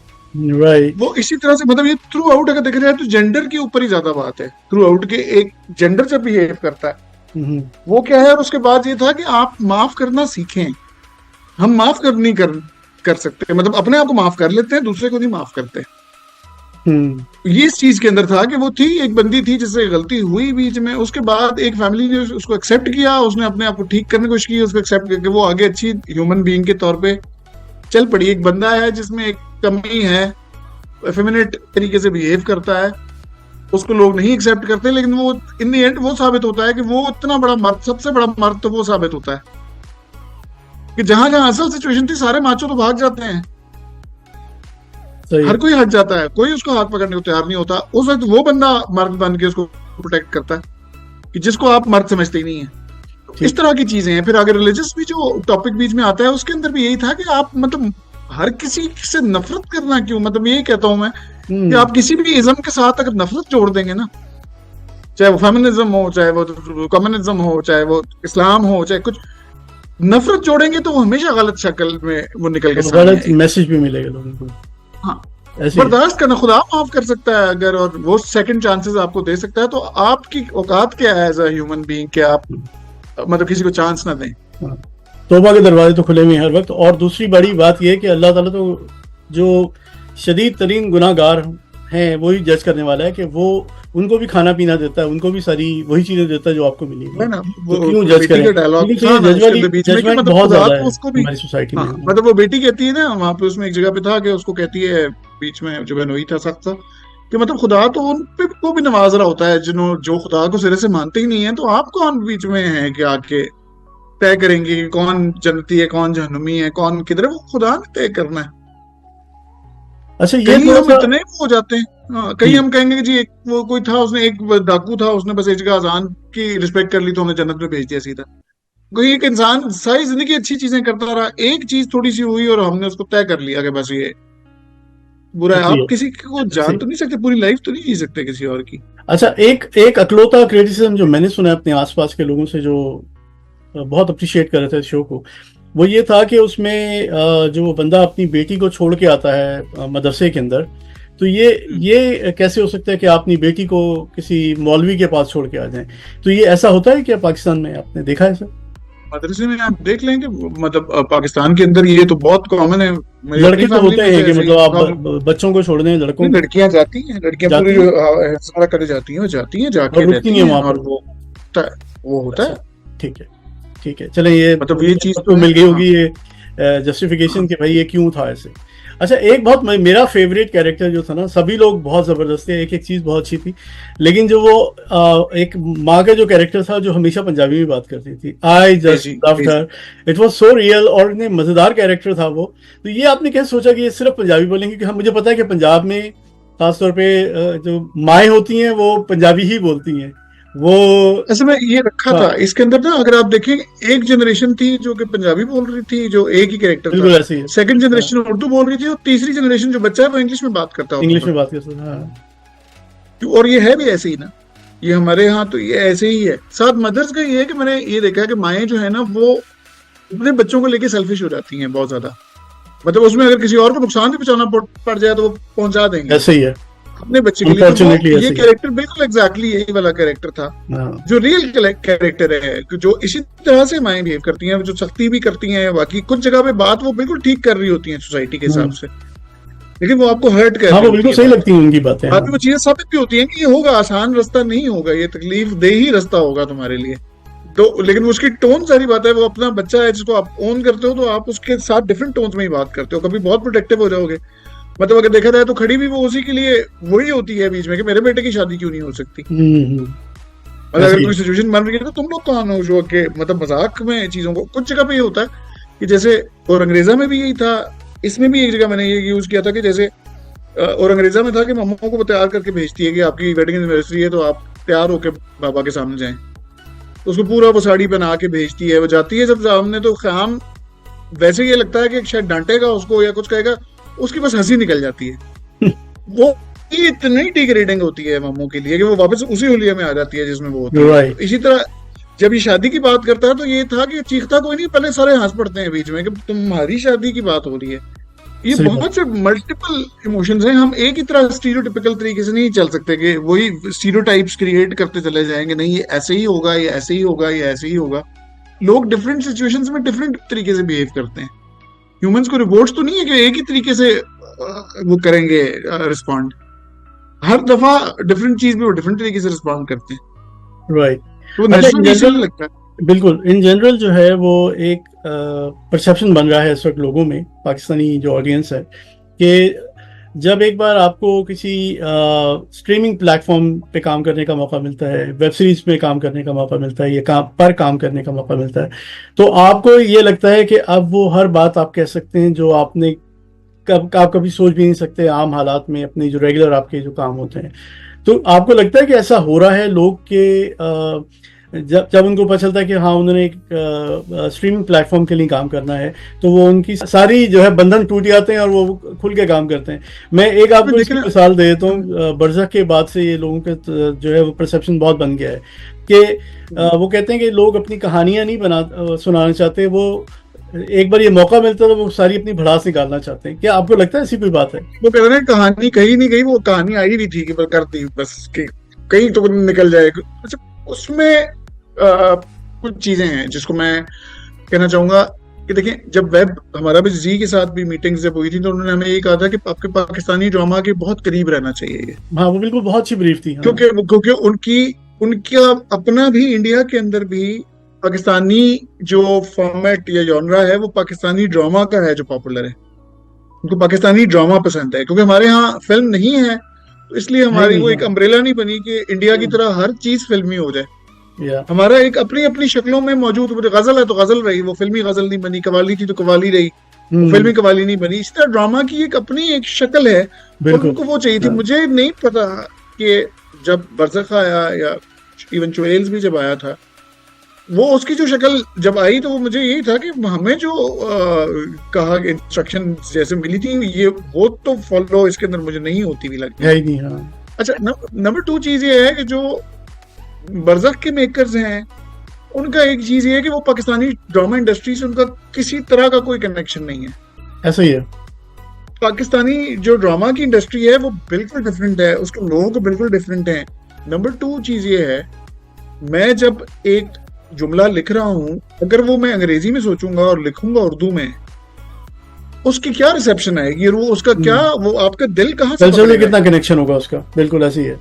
राइट। वो इसी तरह से मतलब ये थ्रू आउट अगर देखा जाए तो जेंडर के ऊपर ही ज्यादा बात है। थ्रू आउट के एक जेंडर जब बिहेव करता है वो क्या है, और उसके बाद ये था कि आप माफ करना सीखें। हम माफ नहीं कर सकते, मतलब अपने आप को माफ कर लेते हैं, दूसरे को नहीं माफ करते। ये इस चीज के अंदर था कि वो थी एक बंदी थी जिससे गलती हुई बीच में, उसके बाद एक फैमिली ने उसको एक्सेप्ट किया, उसने अपने आप को ठीक करने की कोशिश की, उसको एक्सेप्ट करके वो आगे अच्छी ह्यूमन बीइंग के तौर पे चल पड़ी। एक बंदा है जिसमें एक कमी है, फेमिनेट तरीके से बिहेव करता है, उसको लोग नहीं एक्सेप्ट करते, लेकिन वो इन द एंड वो साबित होता है कि वो इतना बड़ा मर्द, सबसे बड़ा मर्द तो वो साबित होता है कि जहां जहां असल सिचुएशन थी सारे माचो तो भाग जाते हैं, हर कोई हट जाता है, कोई उसको हाथ पकड़ने को तैयार नहीं होता। उस वक्त वो बंदा मर्द बन के उसको प्रोटेक्ट करता है कि जिसको आप मर्द समझते ही नहीं है। इस तरह की चीजें हैं। फिर आगे रिलीजियस भी जो टॉपिक बीच में आता है उसके अंदर भी यही था कि आप मतलब हर किसी से नफरत करना क्यों, मतलब यही कहता हूं मैं कि आप किसी भी इज्म के साथ अगर नफरत जोड़ देंगे ना, चाहे वो फेमिनिज्म हो, चाहे वो कम्युनिज्म हो, चाहे वो इस्लाम हो, चाहे कुछ, नफरत जोड़ेंगे तो वो हमेशा गलत शक्ल में वो निकल के गलत मैसेज भी मिलेगा लोगों को। हाँ, बर्दाश्त करना, खुदा माफ कर सकता है अगर, और वो सेकंड चांसेस आपको दे सकता है, तो आपकी औकात क्या है एज अ ह्यूमन बीइंग कि आप मतलब किसी को चांस ना दें। तौबा के दरवाजे तो खुले हुए हैं हर वक्त। और दूसरी बड़ी बात यह है कि अल्लाह ताला तो जो शदीद तरीन गुनाहगार हैं वही जज करने वाला है कि वो उनको भी खाना पीना देता है, उनको भी सारी वही चीजें देता है जो आपको मिलेगी, है ना। तो क्यों जज करें? जजमेंट बहुत ज्यादा है हमारी सोसाइटी में। मतलब वो बेटी कहती है ना वहां पे, उसमें एक जगह पे था कि उसको कहती है बीच में जो बहनोई था सख्त सा कि मतलब खुदा तो उन पे को भी नवाज रहा होता है जो खुदा को सिरे से मानते ही नहीं है, तो आप कौन बीच में है कि आके तय करेंगे कि कौन जन्नती है कौन जहन्नुमी है कौन किधर है, वो खुदा ने तय करना है। अच्छा, ये कहीं हम इतने हो जाते हैं, कहीं हम कहेंगे कि जी एक वो कोई था, उसने एक डाकू था, उसने बस एक जगह अजान की रिस्पेक्ट कर ली तो हमने जन्नत में भेज दिया सीधा। कोई एक इंसान सारी जिंदगी अच्छी चीजें करता रहा, एक चीज थोड़ी सी हुई और हमने उसको तय कर लिया कि बस ये बुरा है। आप किसी को जान तो नहीं सकते, पूरी लाइफ तो नहीं जी सकते किसी और की। अच्छा, एक अकलौता क्रिटिसिज्म जो मैंने सुना अपने आसपास के लोगों से जो बहुत अप्रिशिएट कर रहे थे शो को, वो ये था कि उसमें जो बंदा अपनी बेटी को छोड़ के आता है मदरसे के अंदर, तो ये कैसे हो सकता है कि आप अपनी बेटी को किसी मौलवी के पास छोड़ के आ जाएं? तो ये ऐसा होता है क्या पाकिस्तान में? आपने देखा है सर? मदरसे में आप देख लेंगे, मतलब पाकिस्तान के अंदर ये तो बहुत कॉमन है। लड़के तो होते हैं कि मतलब आप बच्चों को छोड़ दें, लड़कियां जाती हैं, लड़कियां पूरी सारा करे जाती हैं, वो जाती हैं, जाके रहती हैं और वो होता है। ठीक है, चलें, ये मतलब ये चीज तो मिल गई होगी ये जस्टिफिकेशन कि भाई ये क्यों था ऐसे। अच्छा, एक बहुत मेरा फेवरेट कैरेक्टर जो था ना, सभी लोग बहुत जबरदस्त थे, एक चीज बहुत अच्छी थी, लेकिन जो वो एक माँ का जो कैरेक्टर था जो हमेशा पंजाबी में बात करती थी, I just loved her, it was so real और इतने मजेदार कैरेक्टर था वो। तो ये आपने कैसे सोचा कि ये सिर्फ पंजाबी बोलेंगे? क्योंकि मुझे पता है कि पंजाब में खासतौर पे जो माएँ होती हैं वो पंजाबी ही बोलती हैं। वो ऐसे में ये रखा था इसके अंदर ना, अगर आप देखें एक जनरेशन थी जो कि पंजाबी बोल रही थी, जो एक ही कैरेक्टर था, सेकंड जनरेशन उर्दू बोल रही थी, और तीसरी जनरेशन जो बच्चा है वो इंग्लिश में बात करता है, इंग्लिश में बात करता है। और ये है भी ऐसे ही ना, ये हमारे यहाँ तो ये ऐसे ही है। साथ मदर्स का ये है कि मैंने ये देखा है कि माएँ जो है ना वो अपने बच्चों को लेके सेल्फिश हो जाती हैं बहुत ज्यादा, मतलब उसमें अगर किसी और को नुकसान भी पहुंचाना पड़ जाए तो वो पहुंचा देंगे, ऐसे ही है अपने बच्चे के लिए। तो ये कैरेक्टर बिल्कुल एग्जैक्टली यही वाला कैरेक्टर था जो रियल कैरेक्टर है, जो इसी तरह से माएँ बिहेव करती हैं, जो सख्ती भी करती हैं, बाकी कुछ जगह पे बात वो बिल्कुल ठीक कर रही होती हैं सोसाइटी के हिसाब से, लेकिन वो आपको हर्ट कर रही बिल्कुल सही लगती हैं उनकी बातें। बाद में वो चीजें साबित भी होती हैं कि ये होगा, आसान रास्ता नहीं होगा, ये तकलीफ दे ही रास्ता होगा तुम्हारे लिए, तो लेकिन उसकी टोन सारी बात है, वो अपना बच्चा है जिसको आप ओन करते हो, तो आप उसके साथ डिफरेंट टोन्स में ही बात करते हो, कभी बहुत प्रोटेक्टिव हो जाओगे। मतलब अगर देखा जाए तो खड़ी भी वो उसी के लिए वही होती है बीच में कि मेरे बेटे की शादी क्यों नहीं हो सकती। मतलब ऐसे अगर ही कोई सिचुएशन बन रही है तो तुम लोग कौन हो जो के मतलब मजाक में चीजों को, कुछ जगह पे ये होता है कि जैसे, और अंग्रेजा में भी यही था, इसमें भी एक जगह मैंने ये यूज किया था कि जैसे और अंग्रेजा में था कि मम्मा को तैयार करके भेजती है कि आपकी वेडिंग एनिवर्सरी है तो आप तैयार होके बाबा के सामने जाएं, तो उसको पूरा वो साड़ी पहना के भेजती है, वो जाती है जब सामने तो ख्याम वैसे ये लगता है कि शायद डांटेगा उसको या कुछ कहेगा, उसकी बस हंसी निकल जाती है। वो ये इतनी डिग्रेडिंग होती है मम्मू के लिए कि वो वापस उसी हुलिया में आ जाती है जिसमें वो होती है। राइट। तो इसी तरह जब ये शादी की बात करता है तो ये था कि चीखता कोई नहीं, पहले सारे हंस पड़ते हैं बीच में कि तुम्हारी शादी की बात हो रही है। ये सही बात। बहुत से मल्टीपल इमोशंस हैं, हम एक ही तरह स्टीरियोटिपिकल तरीके से नहीं चल सकते कि वही स्टीरियोटाइप्स क्रिएट करते चले जाएंगे, नहीं ये ऐसे ही होगा, ये ऐसे ही होगा, ये ऐसे ही होगा। लोग डिफरेंट सिचुएशंस में डिफरेंट तरीके से बिहेव करते हैं। ह्यूमंस को रिवॉर्ड्स तो नहीं है कि एक ही तरीके से वो करेंगे रिस्पॉन्ड, हर दफा डिफरेंट चीज पे वो डिफरेंट तरीके से रिस्पॉन्ड करते हैं, राइट। तो अच्छा, नेचुरल नेचुरल लगता है। बिल्कुल इन जनरल जो है वो एक परसेप्शन बन रहा है इस वक्त लोगों में, पाकिस्तानी जो ऑडियंस है, कि जब एक बार आपको किसी स्ट्रीमिंग प्लेटफॉर्म पे काम करने का मौका मिलता है, वेब सीरीज पे काम करने का मौका मिलता है, या काम करने का मौका मिलता है, तो आपको ये लगता है कि अब वो हर बात आप कह सकते हैं जो आपने आप कभी सोच भी नहीं सकते आम हालात में अपने जो रेगुलर आपके जो काम होते हैं। तो आपको लगता है कि ऐसा हो रहा है लोग के जब जब उनको पता चलता है कि हाँ उन्होंने एक स्ट्रीमिंग प्लेटफॉर्म के लिए काम करना है, तो वो उनकी सारी जो है बंधन टूट जाते हैं और वो खुल के काम करते हैं। मैं एक आपको इसकी मिसाल दे देता हूँ, बरज़ख के बाद से ये लोगों का जो है वो परसेप्शन बहुत बन गया है कि वो कहते हैं कि लोग अपनी कहानियां नहीं सुनाना चाहते, वो एक बार ये मौका मिलता है तो वो सारी अपनी भड़ास निकालना चाहते हैं। क्या आपको लगता है ऐसी कोई बात है? वो कह रहे हैं कहानी कहीं नहीं गई, वो कहानी आई भी थी कि कर दी बस कि कहीं तो निकल जाए। अच्छा, उसमें कुछ चीजें हैं जिसको मैं कहना चाहूंगा कि देखिए, जब वेब हमारा भी जी के साथ भी मीटिंग्स जब हुई थी तो उन्होंने हमें यही कहा था कि आपके पाकिस्तानी ड्रामा के बहुत करीब रहना चाहिए। हाँ, वो बिल्कुल बहुत अच्छी ब्रीफ थी। हाँ। क्योंकि उनका अपना भी इंडिया के अंदर भी पाकिस्तानी जो फॉर्मेट या जॉनरा है वो पाकिस्तानी ड्रामा का है जो पॉपुलर है। उनको पाकिस्तानी ड्रामा पसंद है, क्योंकि हमारे यहाँ फिल्म नहीं है, तो इसलिए हमारी वो एक अम्ब्रेला नहीं बनी कि इंडिया की तरह हर चीज फिल्मी हो जाए। हमारा एक अपनी अपनी शक्लों में मौजूद, गजल है तो गजल रही, वो फिल्मी गजल नहीं बनी, कवाली थी तो कवाली रही, फिल्मी कवाली नहीं बनी। इस तरह ड्रामा की एक अपनी एक शक्ल है, उनको वो चाहिए थी। मुझे नहीं पता कि जब बरज़ख आया या इवन चुड़ैल्स भी जब आया था, वो उसकी जो शक्ल जब आई तो वो मुझे यही था कि हमें जो कहा इंस्ट्रक्शन जैसे मिली थी ये वो तो फॉलो इसके अंदर मुझे नहीं होती भी लगती है नहीं। हाँ। अच्छा, नंबर 2 चीज ये है कि जो बरज़ख के मेकर्स हैं उनका एक चीज ये है कि वो पाकिस्तानी ड्रामा इंडस्ट्री से उनका किसी तरह का कोई कनेक्शन नहीं है। ऐसा ही है। पाकिस्तानी जो ड्रामा की इंडस्ट्री है वो बिल्कुल डिफरेंट है, उसके लोगों को बिल्कुल डिफरेंट है। नंबर 2 चीज ये है, मैं जब एक जुमला लिख रहा हूं, अगर वो मैं अंग्रेजी में सोचूंगा और लिखूंगा उर्दू में, उसकी क्या रिसेप्शन आएगी, वो उसका क्या, वो आपका दिल कहाँ से कल्चर में कितना कनेक्शन होगा उसका। बिल्कुल ऐसी है।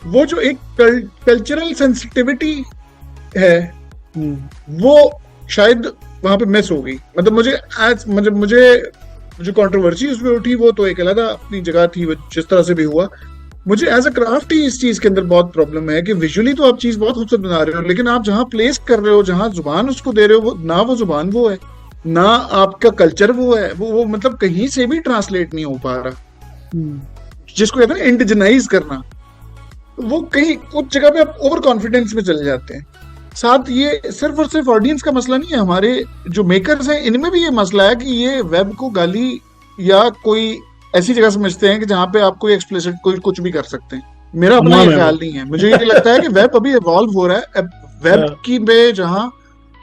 वो जो एक कल्चरल सेंसिटिविटी है वो शायद वहां पे मिस हो गई। मतलब मुझे कंट्रोवर्सी उसमें उठी, वो तो एक अलग अपनी जगह थी, जिस तरह से भी हुआ। मुझे एज अ क्राफ्ट ही इस चीज के अंदर बहुत प्रॉब्लम है कि विजुअली तो आप चीज बहुत खूबसूरत बना रहे हो, लेकिन आप जहां प्लेस कर रहे हो, जहां जुबान उसको दे रहे हो, ना वो जुबान वो है, ना आपका कल्चर वो है, वो मतलब कहीं से भी ट्रांसलेट नहीं हो पा रहा। जिसको कहते हैं इंडिजनाइज करना, वो कहीं कुछ जगह पे आप ओवर कॉन्फिडेंस में चले जाते हैं। साथ ये सिर्फ और सिर्फ ऑडियंस का मसला नहीं है, हमारे जो मेकर्स हैं इनमें भी ये मसला है कि ये वेब को गाली या कोई ऐसी जगह समझते हैं कि जहां पे आप कोई एक्सप्लिसिट कोई कुछ भी कर सकते हैं। मेरा अपना ये ख्याल नहीं है, मुझे ये लगता है कि वेब अभी इवॉल्व हो रहा है। वेब की में जहां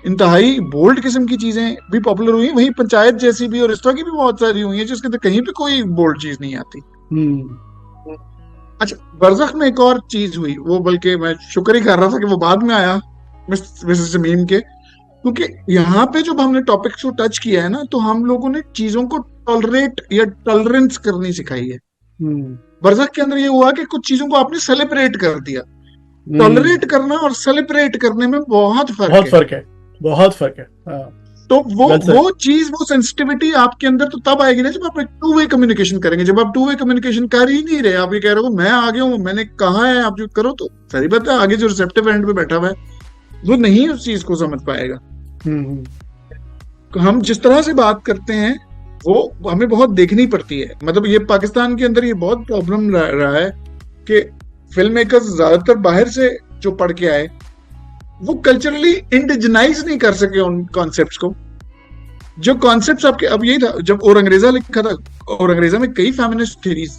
इंतहाई बोल्ड किस्म की चीजें भी पॉपुलर हुई, वहीं पंचायत जैसी भी और इस तरह की भी बहुत सारी हुई है जिसके अंदर कहीं पे कोई बोल्ड चीज नहीं आती। अच्छा, बरज़ख में एक और चीज हुई, वो बल्कि मैं शुक्र ही कर रहा था कि वो बाद में आया मिस्टर जमीन के, क्योंकि यहाँ पे जब हमने टॉपिक्स को टच किया है ना, तो हम लोगों ने चीजों को टॉलरेट या टॉलरेंस करनी सिखाई है। बरज़ख के अंदर ये हुआ कि कुछ चीजों को आपने सेलिब्रेट कर दिया। टॉलरेट करना और सेलिब्रेट करने में बहुत फर्क बहुत है। फर्क है, बहुत फर्क है। हाँ, तो well said. वो चीज, वो सेंसिटिविटी आपके अंदर तो तब आएगी ना जब आप एक टू वे कम्युनिकेशन करेंगे। जब आप टू वे कम्युनिकेशन कर ही नहीं रहे, आप ये कह रहे हो मैं आ गया हूँ, मैंने कहा है आप जो करो, तो सारी बात है आगे जो रिसेप्टिव एंड पे बैठा हुआ है वो नहीं उस चीज को समझ पाएगा। तो हम जिस तरह से बात करते हैं वो हमें बहुत देखनी पड़ती है। मतलब ये पाकिस्तान के अंदर ये बहुत प्रॉब्लम रहा है कि फिल्म मेकर्स ज्यादातर बाहर से जो पढ़ के आए वो कल्चरली इंडिजनाइज नहीं कर सके उन कॉन्सेप्ट्स को। जो कॉन्सेप्ट्स आपके, अब यही था जब और अंग्रेजा लिखा था, और अंग्रेजा में कई फेमिनिस्ट थ्योरीज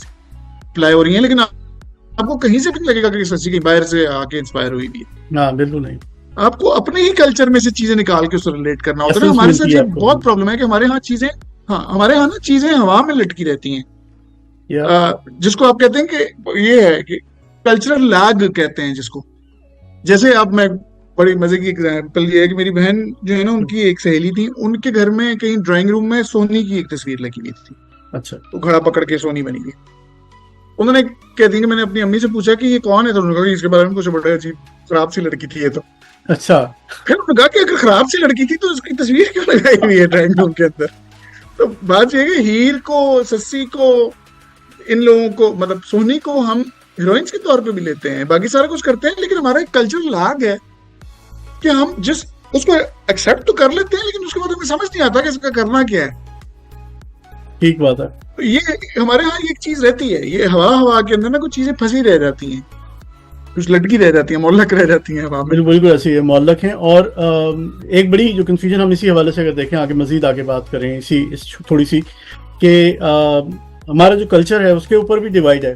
अप्लाई हो रही हैं, लेकिन आपको कहीं से भी नहीं लगेगा कि सच्ची कहीं बाहर से आके इंस्पायर हुई भी है। हाँ, बिल्कुल नहीं। आपको अपने ही कल्चर में से चीजें निकाल के उससे रिलेट करना होता है ना। हमारे साथ ये बहुत प्रॉब्लम है कि हमारे यहाँ चीजें, हाँ हमारे यहाँ ना चीजें हवा में लटकी रहती हैं, जिसको आप कहते हैं कि ये है कि कल्चरल लैग कहते हैं जिसको। जैसे अब मैं बड़ी मजे की एग्जाम्पल ये है कि मेरी बहन जो है ना, उनकी एक सहेली थी, उनके घर में कहीं ड्राइंग रूम में सोनी की एक तस्वीर लगी हुई थी। अच्छा। तो घड़ा पकड़ के सोनी बनी हुई। उन्होंने कहती है कि मैंने अपनी अम्मी से पूछा कि ये कौन है, तो उन्होंने कहा इसके बारे में कुछ बड़ा अजीब खराब सी लड़की थी ये तो। अच्छा। फिर उन्होंने कहा कि अगर खराब सी लड़की थी तो उसकी तस्वीर क्यों लगाई हुई है ड्राइंग रूम के अंदर। तो बात यह है कि हीर को, सस्सी को, इन लोगों को, मतलब सोनी को हम हीरोइंस के तौर पे भी लेते हैं, बाकी सारा कुछ करते हैं, लेकिन हमारा एक कल्चरल लाग है कि हम जिस उसको एक्सेप्ट तो कर लेते हैं, लेकिन उसके बाद हमें समझ नहीं आता कि इसका करना क्या है। ठीक बात है। तो ये हमारे यहाँ एक चीज रहती है, ये हवा के अंदर ना कुछ चीजें फंसी रह जाती हैं, कुछ लटकी रह जाती है, मोहल्लक रह जाती है हवा में। बिल्कुल ऐसी है, मोहल्लक है। और एक बड़ी जो कंफ्यूजन हम इसी हवाले से अगर देखें, आगे मजीद आगे बात करें इस थोड़ी सी, कि हमारा जो कल्चर है उसके ऊपर भी डिवाइड है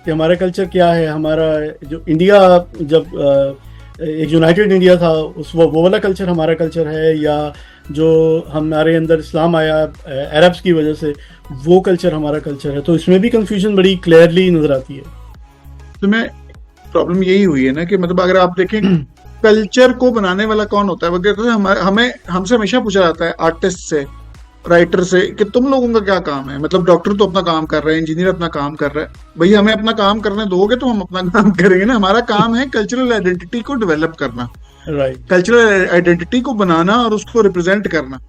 कि हमारा कल्चर क्या है। हमारा जो इंडिया, जब एक यूनाइटेड इंडिया था, उस वो वाला कल्चर हमारा कल्चर है, या जो हमारे अंदर इस्लाम आया अरब्स की वजह से, वो कल्चर हमारा कल्चर है। तो इसमें भी कंफ्यूजन बड़ी क्लियरली नजर आती है। तो मैं प्रॉब्लम यही हुई है ना कि मतलब अगर आप देखें कल्चर को बनाने वाला कौन होता है, वगैरह हमें हमसे हमेशा पूछा जाता है आर्टिस्ट से, राइटर से, कि तुम लोगों का क्या काम है। मतलब डॉक्टर तो अपना काम कर रहे हैं, इंजीनियर अपना काम कर रहा है, भाई हमें अपना काम करने दोगे तो हम अपना काम करेंगे ना। हमारा काम है कल्चरल आइडेंटिटी को डेवलप करना, राइट, कल्चरल आइडेंटिटी को बनाना और उसको रिप्रेजेंट करना।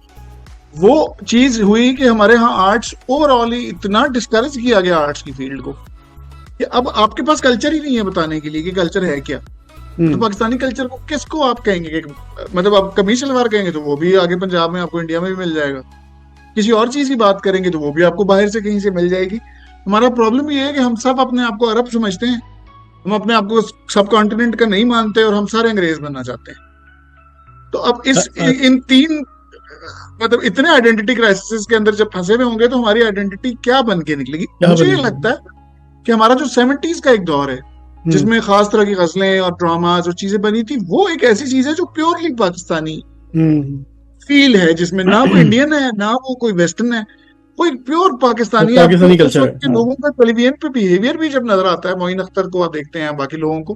वो चीज हुई कि हमारे यहाँ आर्ट्स ओवरऑल ही इतना डिस्करेज किया गया आर्ट्स की फील्ड को कि अब आपके पास कल्चर ही नहीं है बताने के लिए कि कल्चर है क्या। तो पाकिस्तानी कल्चर को किसको आप कहेंगे कि मतलब आप कमीज सलवार कहेंगे तो वो भी आगे पंजाब में आपको, इंडिया में भी मिल जाएगा। किसी और चीज की बात करेंगे तो वो भी आपको बाहर से कहीं से मिल जाएगी। हमारा प्रॉब्लम ये है कि हम सब अपने आप को अरब समझते हैं, हम अपने आप को सब कॉन्टिनेंट का नहीं मानते और हम सारे अंग्रेज बनना चाहते हैं। तो अब इन तीन मतलब इतने आइडेंटिटी क्राइसिस के अंदर जब फंसे हुए होंगे तो हमारी आइडेंटिटी क्या बन के निकलेगी। मुझे ये लगता है कि हमारा जो 70s का एक दौर है जिसमें खास तरह की गजलें और ड्रामाज और चीजें बनी थी, वो एक ऐसी चीज है जो प्योरली पाकिस्तानी फील है, जिसमें ना वो इंडियन है ना वो कोई वेस्टर्न है, वो एक प्योर पाकिस्तानी कल्चर है। लोगों का टेलीविजन पे बिहेवियर भी जब नजर आता है, मोइन अख्तर को आप देखते हैं, बाकी लोगों को,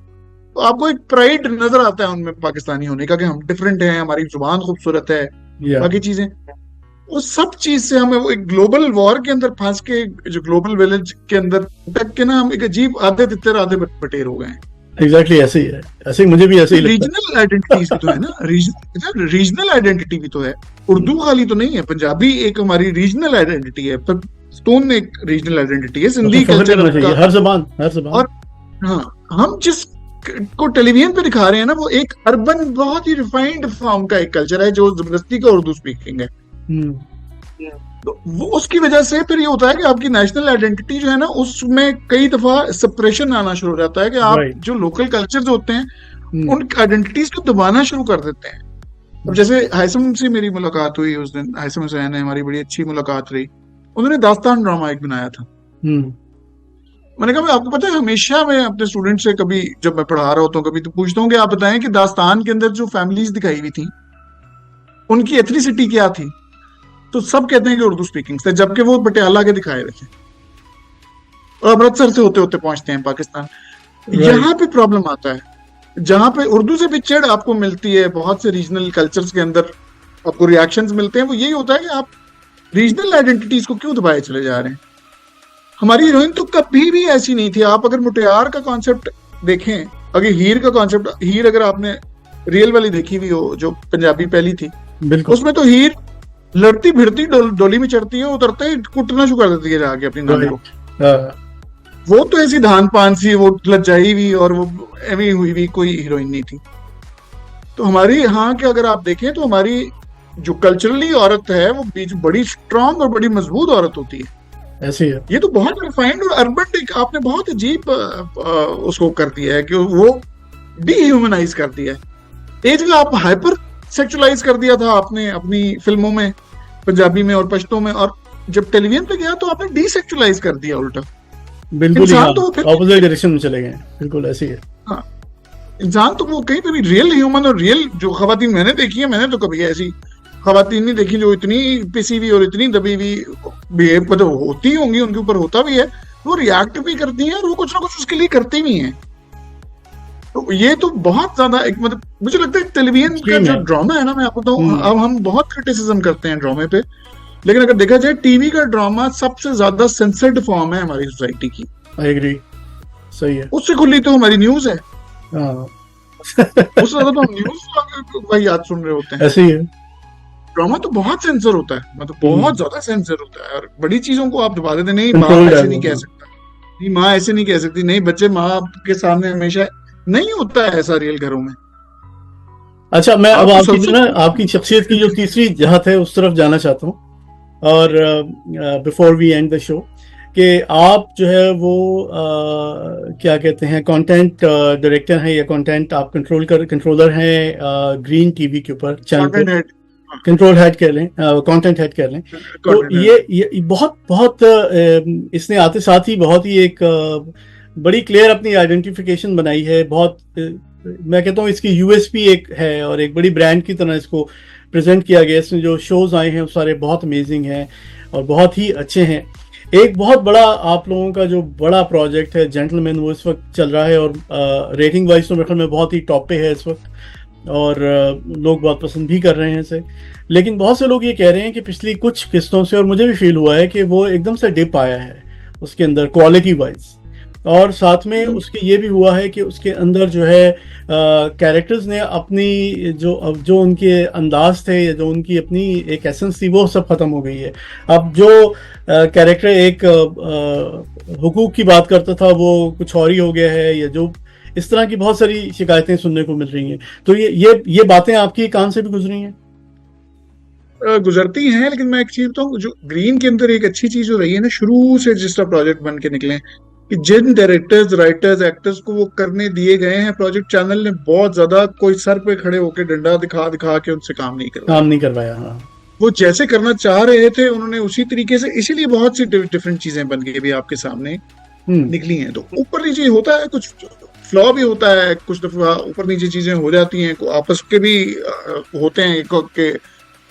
तो आपको एक प्राइड नजर आता है उनमें पाकिस्तानी होने का, कि हम डिफरेंट हैं, हमारी जुबान खूबसूरत है, बाकी चीजें। उस सब चीज से हमें वो एक ग्लोबल वॉर के अंदर फंस के, जो ग्लोबल विलेज के अंदर तक के ना, हम एक अजीब आधे तितर आधे बटेर हो गए हैं। एग्जैक्टली ऐसे ही है, ऐसे ही मुझे भी ऐसे ही लगता है। रीजनल आइडेंटिटीज भी तो है ना, रीजनल आइडेंटिटी भी तो है। उर्दू खाली तो नहीं है, पंजाबी एक हमारी रीजनल आइडेंटिटी है, पश्तून एक रीजनल आइडेंटिटी है, सिंधी कल्चर हर जबान। और हाँ, हम जिस को टेलीविजन पे दिखा रहे हैं ना, वो एक अर्बन बहुत ही रिफाइंड फॉर्म का एक कल्चर है जो जबरदस्ती का उर्दू स्पीकिंग है। तो वो उसकी वजह से फिर ये होता है कि आपकी नेशनल आइडेंटिटी जो है ना, उसमें कई दफा सप्रेशन आना शुरू हो जाता है कि आप जो लोकल कल्चर्स होते हैं उन आइडेंटिटीज को दबाना शुरू कर देते हैं। अब जैसे हाइसम से मेरी मुलाकात हुई उस दिन, हाइसम हुसैन है, हमारी बड़ी अच्छी मुलाकात रही। उन्होंने दास्तान ड्रामा एक बनाया था। मैंने कहा आपको पता है, हमेशा मैं अपने स्टूडेंट से कभी जब मैं पढ़ा रहा होता हूँ कभी तो पूछता हूँ कि आप बताएं कि दास्तान के अंदर जो फैमिलीज दिखाई हुई थी उनकी एथनिसिटी क्या थी, तो सब कहते हैं कि उर्दू स्पीकिंग थे, जबकि वो पटियाला के दिखाए हुए थे और अमृतसर से होते होते पहुंचते हैं पाकिस्तान। यहाँ पे प्रॉब्लम आता है, जहां पे उर्दू से भी चिढ़ आपको मिलती है, बहुत से रीजनल कल्चर्स के अंदर आपको रिएक्शंस मिलते हैं, वो यही होता है कि आप रीजनल आइडेंटिटीज को क्यों दबाए चले जा रहे हैं। हमारी हीरोइन तो कभी भी ऐसी नहीं थी। आप अगर मुटियार का कॉन्सेप्ट देखें अगर हीर का कॉन्सेप्ट, हीर अगर आपने रियल वाली देखी हुई हो जो पंजाबी पहली थी, बिल्कुल उसमें तो हीर लड़ती फिरती डोली में चढ़ती है, उतरते ही कुटना शुरू कर देती है जाके अपनी नानी को। वो तो ऐसी धान पान सी, वो लज्जाई हुई और वो एवी हुई भी, कोई हीरोइन नहीं थी। तो हमारी यहाँ के अगर आप देखें तो हमारी जो कल्चरली औरत है वो बीच बड़ी स्ट्रांग और बड़ी मजबूत औरत होती है, ऐसी है। ये तो बहुत रिफाइंड और अर्बन आपने बहुत अजीब उसको कर दिया है कि वो डीह्यूमनाइज कर दिया है। एक जगह आप हाइपर सेक्सुअलाइज कर दिया था आपने अपनी फिल्मों में, पंजाबी में और पश्तो में, और जब टेलीविजन पे गया तो आपने डीसेक्सुअलाइज कर दिया उल्टा। बिल्कुल इंसान तो फिर ऑपोजिट डायरेक्शन में चले गए। बिल्कुल ऐसी है। हाँ, इंसान तो वो कहीं पे भी रियल ह्यूमन और रियल जो खवातीन मैंने देखी है, मैंने तो कभी ऐसी खवातीन नहीं देखी जो इतनी पिसी हुई और इतनी दबी हुई बिहेव, मतलब होती होंगी, उनके ऊपर होता भी है, वो रिएक्ट भी करती हैं और वो कुछ ना कुछ उसके लिए करती भी हैं। तो ये तो बहुत ज्यादा एक, मतलब मुझे लगता है टेलीविजन का जो ड्रामा है ना, मैं आपको बताऊं, अब हम बहुत क्रिटिसिज्म करते हैं ड्रामे पे, लेकिन अगर देखा जाए टीवी का ड्रामा सबसे ज्यादा सेंसर्ड फॉर्म है हमारी सोसाइटी की। आई एग्री, सही है। उससे खुली तो हमारी न्यूज है। उससे ज्यादा तो हम न्यूज का याद सुन रहे होते हैं। ऐसे ही है। ड्रामा तो बहुत सेंसर होता है, मतलब बहुत ज्यादा सेंसर होता है, और बड़ी चीजों को आप दबा देते, नहीं माँ ऐसे नहीं कह सकता, नहीं माँ ऐसे नहीं कह सकती, नहीं बच्चे माँ के सामने हमेशा नहीं होता है ऐसा रियल घरों में। अच्छा, मैं अब आपकी शख्सियत की जो तीसरी जहत है उस तरफ जाना चाहता हूँ, और before we end the show, कि आप जो है वो क्या कहते हैं, कंटेंट डायरेक्टर हैं या कंटेंट आप कंट्रोलर हैं ग्रीन टीवी के ऊपर चैनल, कंट्रोल हेड कह लें, कंटेंट हेड कह लें। तो ये बहुत इसने आते साथ ही बहुत ही एक बड़ी क्लियर अपनी आइडेंटिफिकेशन बनाई है। बहुत मैं कहता हूँ इसकी यूएसपी एक है और एक बड़ी ब्रांड की तरह इसको प्रेजेंट किया गया। इसमें जो शोज आए हैं वो सारे बहुत अमेजिंग हैं और बहुत ही अच्छे हैं। एक बहुत बड़ा आप लोगों का जो बड़ा प्रोजेक्ट है जेंटलमैन, वो इस वक्त चल रहा है और रेटिंग वाइज तो मेरे ख्याल में बहुत ही टॉप पे है इस वक्त, और लोग बहुत पसंद भी कर रहे हैं इसे। लेकिन बहुत से लोग ये कह रहे हैं कि पिछली कुछ किस्तों से, और मुझे भी फील हुआ है कि वो एकदम से डिप आया है उसके अंदर क्वालिटी वाइज, और साथ में उसके ये भी हुआ है कि उसके अंदर जो है कैरेक्टर्स ने अपनी जो उनके अंदाज थे या जो उनकी अपनी एक एसेंस थी वो सब खत्म हो गई है। अब जो कैरेक्टर एक हुकूक की बात करता था वो कुछ और ही हो गया है, या जो इस तरह की बहुत सारी शिकायतें सुनने को मिल रही हैं। तो ये बातें आपकी कान से भी गुजरी हैं? गुजरती हैं, लेकिन मैं एक चीज बताऊं, जो ग्रीन के अंदर एक अच्छी चीज हो रही है ना, शुरू से जिस तरह प्रोजेक्ट बन के निकले कि जिन डायरेक्टर्स, राइटर्स, एक्टर्स को वो करने दिए गए हैं प्रोजेक्ट, चैनल ने बहुत ज्यादा कोई सर पे खड़े होकर डंडा दिखा दिखा के उनसे काम नहीं करवाया। हाँ। वो जैसे करना चाह रहे थे उन्होंने उसी तरीके से, इसीलिए बहुत सी डिफरेंट चीजें बन के भी आपके सामने निकली हैं। तो ऊपर नीचे होता है, कुछ फ्लॉ भी होता है, कुछ दफा ऊपर नीचे चीजें हो जाती हैं, आपस के भी होते हैं के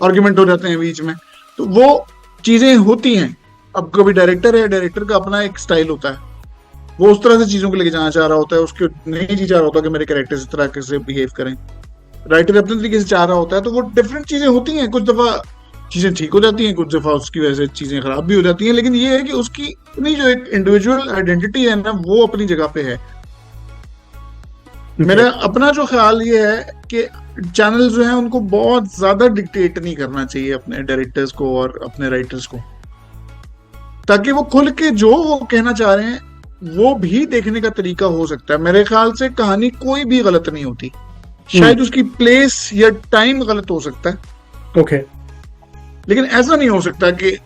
आर्ग्यूमेंट हो जाते हैं बीच में, तो वो चीजें होती हैं। अब कभी डायरेक्टर है, डायरेक्टर का अपना एक स्टाइल होता है, वो उस तरह से चीजों को लेके जाना चाह रहा होता है, उसके नहीं जी चाह रहा होता कि मेरे कैरेक्टर इस तरह से बिहेव करें, राइटर अपने तरीके से चाह रहा होता है। तो वो डिफरेंट चीजें होती हैं, कुछ दफा चीजें ठीक हो जाती हैं, कुछ दफा उसकी वजह से चीजें खराब भी हो जाती हैं, लेकिन ये है कि उसकी अपनी जो एक इंडिविजुअल आइडेंटिटी है ना, वो अपनी जगह पे है। मेरा अपना जो ख्याल ये है कि चैनल जो है उनको बहुत ज्यादा डिक्टेट नहीं करना चाहिए अपने डायरेक्टर्स को और अपने राइटर्स को, ताकि वो खुल के जो वो कहना चाह रहे हैं वो भी देखने का तरीका हो सकता है। मेरे ख्याल से कहानी कोई भी गलत नहीं होती, शायद उसकी प्लेस या टाइम गलत हो सकता है, ओके, लेकिन ऐसा नहीं हो सकता कि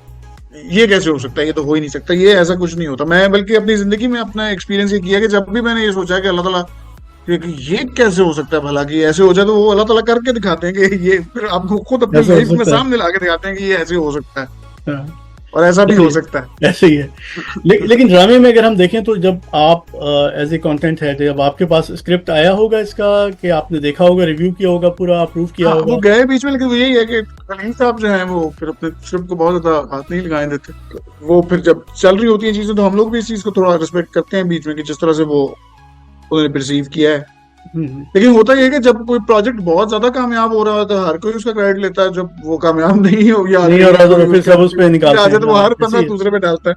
ये कैसे हो सकता है, ये तो हो ही नहीं सकता, ये ऐसा कुछ नहीं होता। मैं बल्कि अपनी जिंदगी में अपना एक्सपीरियंस ये किया कि जब भी मैंने ये सोचा कि अल्लाह ताला कि ये कैसे हो सकता है भला कि ऐसे हो जाए, तो वो अल्लाह ताला करके दिखाते हैं कि ये, फिर आपको खुद अपनी लाइफ में सामने ला के दिखाते हैं कि ये ऐसे हो सकता है और ऐसा भी हो सकता है। ऐसे ही है। लेकिन ड्रामे में अगर हम देखें तो जब आप एज ए कंटेंट है, जब आपके पास स्क्रिप्ट आया होगा इसका, कि आपने देखा होगा, रिव्यू किया होगा, पूरा अप्रूव किया होगा? वो गए बीच में, लेकिन वो यही है कि कलीम साहब जो है वो फिर अपने स्क्रिप्ट को बहुत ज्यादा हाथ नहीं लगाने देते। वो फिर जब चल रही होती है चीजें तो हम लोग भी इस चीज को थोड़ा रिस्पेक्ट करते हैं बीच में, कि जिस तरह से वो उन्होंने परसीव किया है। लेकिन होता यह है कि जब कोई प्रोजेक्ट बहुत ज्यादा कामयाब हो रहा है तो हर कोई उसका क्रेडिट लेता है, जब वो कामयाब नहीं हो गया तो फिर सब उस पे निकालते हैं, तो वो हर बंदा दूसरे पे डालता है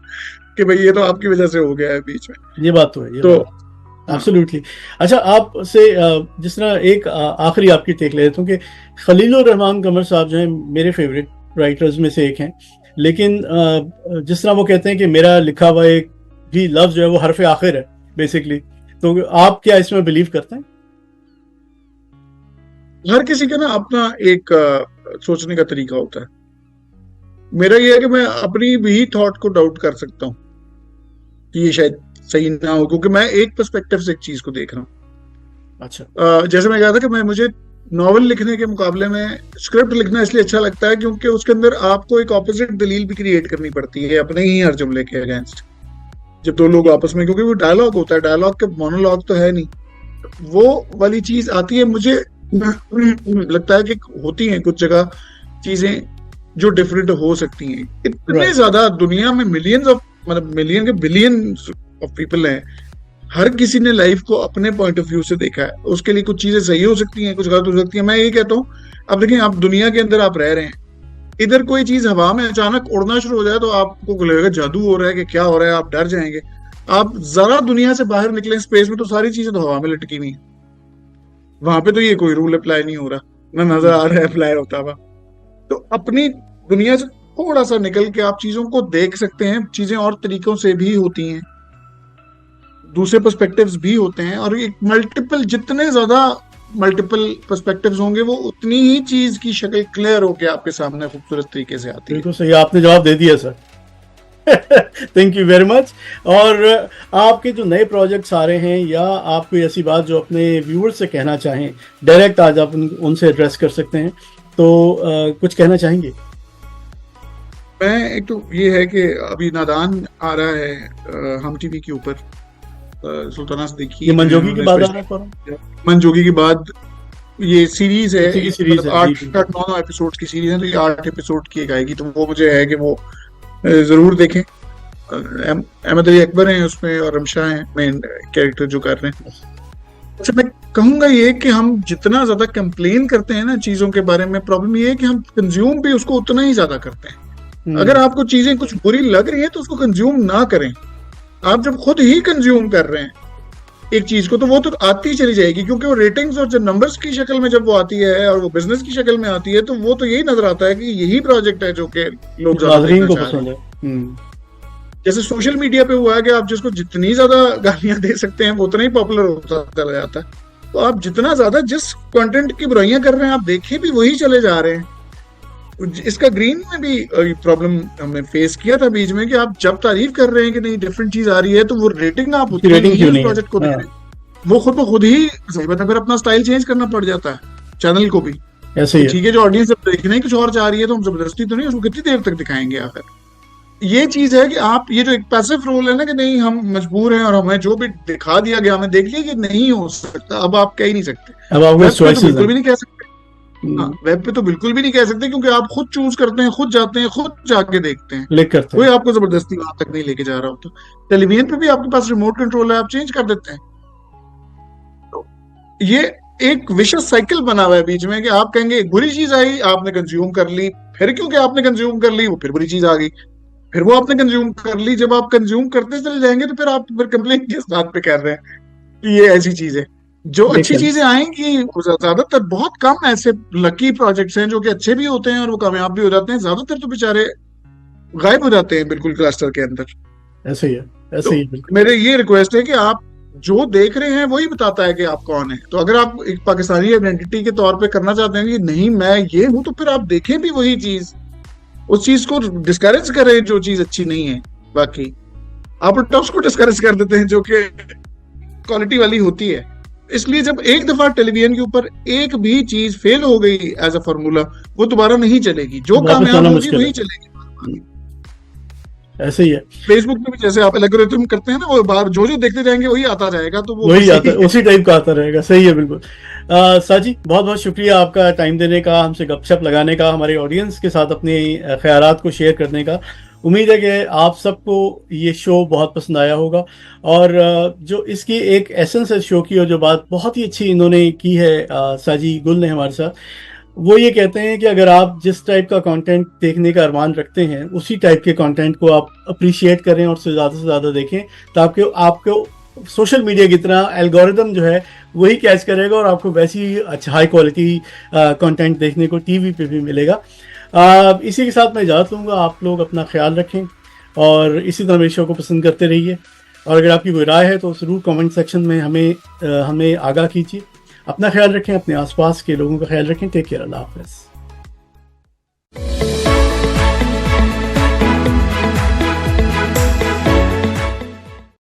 कि भाई ये तो आपकी वजह से हो गया है बीच में। ये बात तो है। तो एब्सोल्युटली। अच्छा, आपसे जिस तरह एक आखिरी आपकी टेक ले लेता हूँ कि खलीलुर रहमान कमर साहब जो हैं मेरे फेवरेट राइटर्स में से एक हैं, लेकिन जिस तरह वो कहते हैं कि मेरा लिखा हुआ एक भी लफ्ज जो है वो हरफ आखिर है बेसिकली, तो आप क्या इसमें बिलीव करते हैं? हर किसी का ना अपना एक सोचने का तरीका होता है। मेरा ये है कि मैं अपनी भी थॉट को डाउट कर सकता हूँ कि ये शायद सही ना हो, क्योंकि मैं एक पर्सपेक्टिव से एक चीज को देख रहा हूँ। अच्छा। जैसे मैं कहा था कि मुझे नॉवल लिखने के मुकाबले में स्क्रिप्ट लिखना इसलिए अच्छा लगता है क्योंकि उसके अंदर आपको एक ऑपोजिट दलील भी क्रिएट करनी पड़ती है अपने ही हर जुमले के अगेंस्ट, जब दो लोग आपस में, क्योंकि वो डायलॉग होता है, डायलॉग के मोनोलॉग तो है नहीं, वो वाली चीज आती है। मुझे लगता है कि होती हैं कुछ जगह चीजें जो डिफरेंट हो सकती हैं। इतने ज्यादा दुनिया में मिलियंस ऑफ, मतलब मिलियन के बिलियन ऑफ पीपल हैं, हर किसी ने लाइफ को अपने पॉइंट ऑफ व्यू से देखा है। उसके लिए कुछ चीजें सही हो सकती हैं, कुछ गलत हो सकती हैं। मैं ये कहता हूँ, अब देखिए, आप दुनिया के अंदर आप रह रहे हैं, इधर कोई चीज हवा में अचानक उड़ना शुरू हो जाए तो आपको लगेगा जादू हो रहा है कि क्या हो रहा है, आप डर जाएंगे। आप जरा दुनिया से बाहर निकले स्पेस में तो सारी चीजें तो हवा में लटकी हुई, वहां पे तो ये कोई रूल अप्लाई नहीं हो रहा, ना नजर आ रहा है अप्लाई होता हुआ। तो अपनी दुनिया से थोड़ा सा निकल के आप चीजों को देख सकते हैं। चीजें और तरीकों से भी होती हैं, दूसरे पर्सपेक्टिव्स भी होते हैं, और एक मल्टीपल, जितने ज्यादा मल्टीपल पर्सपेक्टिव्स होंगे वो उतनी ही चीज की शक्ल क्लियर होके आपके सामने खूबसूरत तरीके से आती है। बिल्कुल सही, आपने जवाब दे दिया sir. Thank you very much. और आपके जो नए प्रोजेक्ट्स आ रहे हैं, या आप कोई ऐसी बात जो अपने व्यूअर्स से कहना चाहें, डायरेक्ट आज आप उनसे एड्रेस कर सकते हैं, तो कुछ कहना चाहेंगे? मैं एक तो ये है कि अभी नादान आ रहा है हम टीवी के ऊपर, सुल्ताना सिद्दीकी, ये मंजोगी के बाद आ रहा है, मंजोगी के बाद ये सीरीज है, सीरीज मतलब 8-9 एपिसोड की सीरीज है, तो ये 8 एपिसोड की एक आएगी, तो वो मुझे है कि वो जरूर देखें। अहमद अली अकबर हैं उसमें और रमशा हैं मेन कैरेक्टर जो कर रहे हैं। अच्छा, मैं कहूंगा ये कि हम जितना ज्यादा कंप्लेन करते हैं ना चीजों के बारे में, प्रॉब्लम ये है कि हम कंज्यूम भी उसको उतना ही ज्यादा करते हैं। अगर आपको चीजें कुछ बुरी लग रही है तो उसको कंज्यूम ना करें। आप जब खुद ही कंज्यूम कर रहे हैं एक चीज को, तो वो तो आती ही चली जाएगी, क्योंकि वो रेटिंग्स और जब नंबर्स की शक्ल में जब वो आती है और वो बिजनेस की शक्ल में आती है, तो वो तो यही नजर आता है कि यही प्रोजेक्ट है जो कि लोग ज्यादा देखना चाह रहे हैं। जैसे सोशल मीडिया पे हुआ है कि आप जिसको जितनी ज्यादा गालियां दे सकते हैं वो उतना ही पॉपुलर होता चला जाता है। तो आप जितना ज्यादा जिस कंटेंट की बुराइयां कर रहे हैं, आप देखे भी वही चले जा रहे हैं। इसका ग्रीन में भी प्रॉब्लम हमने फेस किया था बीच में, कि आप जब तारीफ कर रहे हैं कि नहीं डिफरेंट चीज आ रही है, तो वो रेटिंग आप उतनी ही प्रोजेक्ट को दे रहे हैं। वो खुद ब खुद ही सही बात है, फिर अपना स्टाइल चेंज करना पड़ जाता है चैनल को भी। ऐसे ही ठीक है, जो ऑडियंस अब देखने कुछ और चाह रही है, तो हम जबरदस्ती तो नहीं उसको कितनी देर तक दिखाएंगे आखिर। ये चीज है कि आप, ये जो एक पैसिव रोल है ना कि नहीं हम मजबूर हैं और हमें जो भी दिखा दिया गया हमें देख लिया कि नहीं हो सकता, अब आप कह ही नहीं सकते। अब आप बिल्कुल भी नहीं कह सकते, वेब पे तो बिल्कुल भी नहीं कह सकते, क्योंकि आप खुद चूज करते हैं, खुद जाते हैं, खुद जाके देखते हैं, कोई आपको जबरदस्ती वहां तक नहीं लेके जा रहा होता। टेलीविजन पे भी आपके पास रिमोट कंट्रोल है, आप चेंज कर देते हैं। तो ये एक विशेष साइकिल बना हुआ है बीच में कि आप कहेंगे एक बुरी चीज आई, आपने कंज्यूम कर ली, फिर क्योंकि आपने कंज्यूम कर ली वो फिर बुरी चीज आ गई, फिर वो आपने कंज्यूम कर ली। जब आप कंज्यूम करते चले जाएंगे तो फिर आप फिर कंप्लेन किस बात पे कर रहे हैं कि ये ऐसी चीज है। जो अच्छी चीजें आएंगी, ज्यादातर बहुत कम ऐसे लकी प्रोजेक्ट्स हैं जो कि अच्छे भी होते हैं और वो कामयाब भी हो जाते हैं, ज्यादातर तो बेचारे गायब हो जाते हैं बिल्कुल क्लस्टर के अंदर। ऐसे ही है, ऐसे ही। मेरे ये रिक्वेस्ट है कि आप जो देख रहे हैं वही बताता है कि आप कौन है। तो अगर आप एक पाकिस्तानी आइडेंटिटी के तौर पे करना चाहते हैं कि नहीं मैं ये हूं, तो फिर आप देखें भी वही चीज, उस चीज को डिस्करेज करें जो चीज अच्छी नहीं है। बाकी आप उसको डिस्करेज कर देते हैं जो कि क्वालिटी वाली होती है। इसलिए जब एक दफा टेलीविजन के ऊपर एक भी चीज फेल हो गई एज अ फार्मूला, वो दोबारा नहीं चलेगी, जो कामयाब होगी वही चलेगी। ऐसे ही है। फेसबुक पे भी जैसे आप एल्गोरिथम करते हैं ना, वो बार जो जो देखते जाएंगे वही आता जाएगा, तो वो वही आता है, उसी टाइप का आता रहेगा। सही है, बिल्कुल। साजी, बहुत बहुत शुक्रिया आपका टाइम देने का, हमसे गपशप लगाने का, हमारे ऑडियंस के साथ अपने ख्यालात को शेयर करने का। उम्मीद है कि आप सबको ये शो बहुत पसंद आया होगा, और जो इसकी एक एसेंस है शो की, और जो बात बहुत ही अच्छी इन्होंने की है साजी गुल ने हमारे साथ, वो ये कहते हैं कि अगर आप जिस टाइप का कंटेंट देखने का अरमान रखते हैं, उसी टाइप के कंटेंट को आप अप्रिशिएट करें और उससे ज़्यादा देखें, तो आपको सोशल मीडिया की तरह एल्गोरिदम जो है वही कैच करेगा और आपको वैसी अच्छा हाई क्वालिटी कंटेंट देखने को टीवी पे भी मिलेगा। इसी के साथ मैं इजाज़त लूँगा। आप लोग अपना ख्याल रखें और इसी तरह मेरे शो को पसंद करते रहिए। और अगर आपकी कोई राय है तो ज़रूर कमेंट सेक्शन में हमें आगाह कीजिए। अपना ख्याल रखें, अपने आसपास के लोगों का ख्याल रखें। टेक केयर, अल्लाह हाफ़िज़।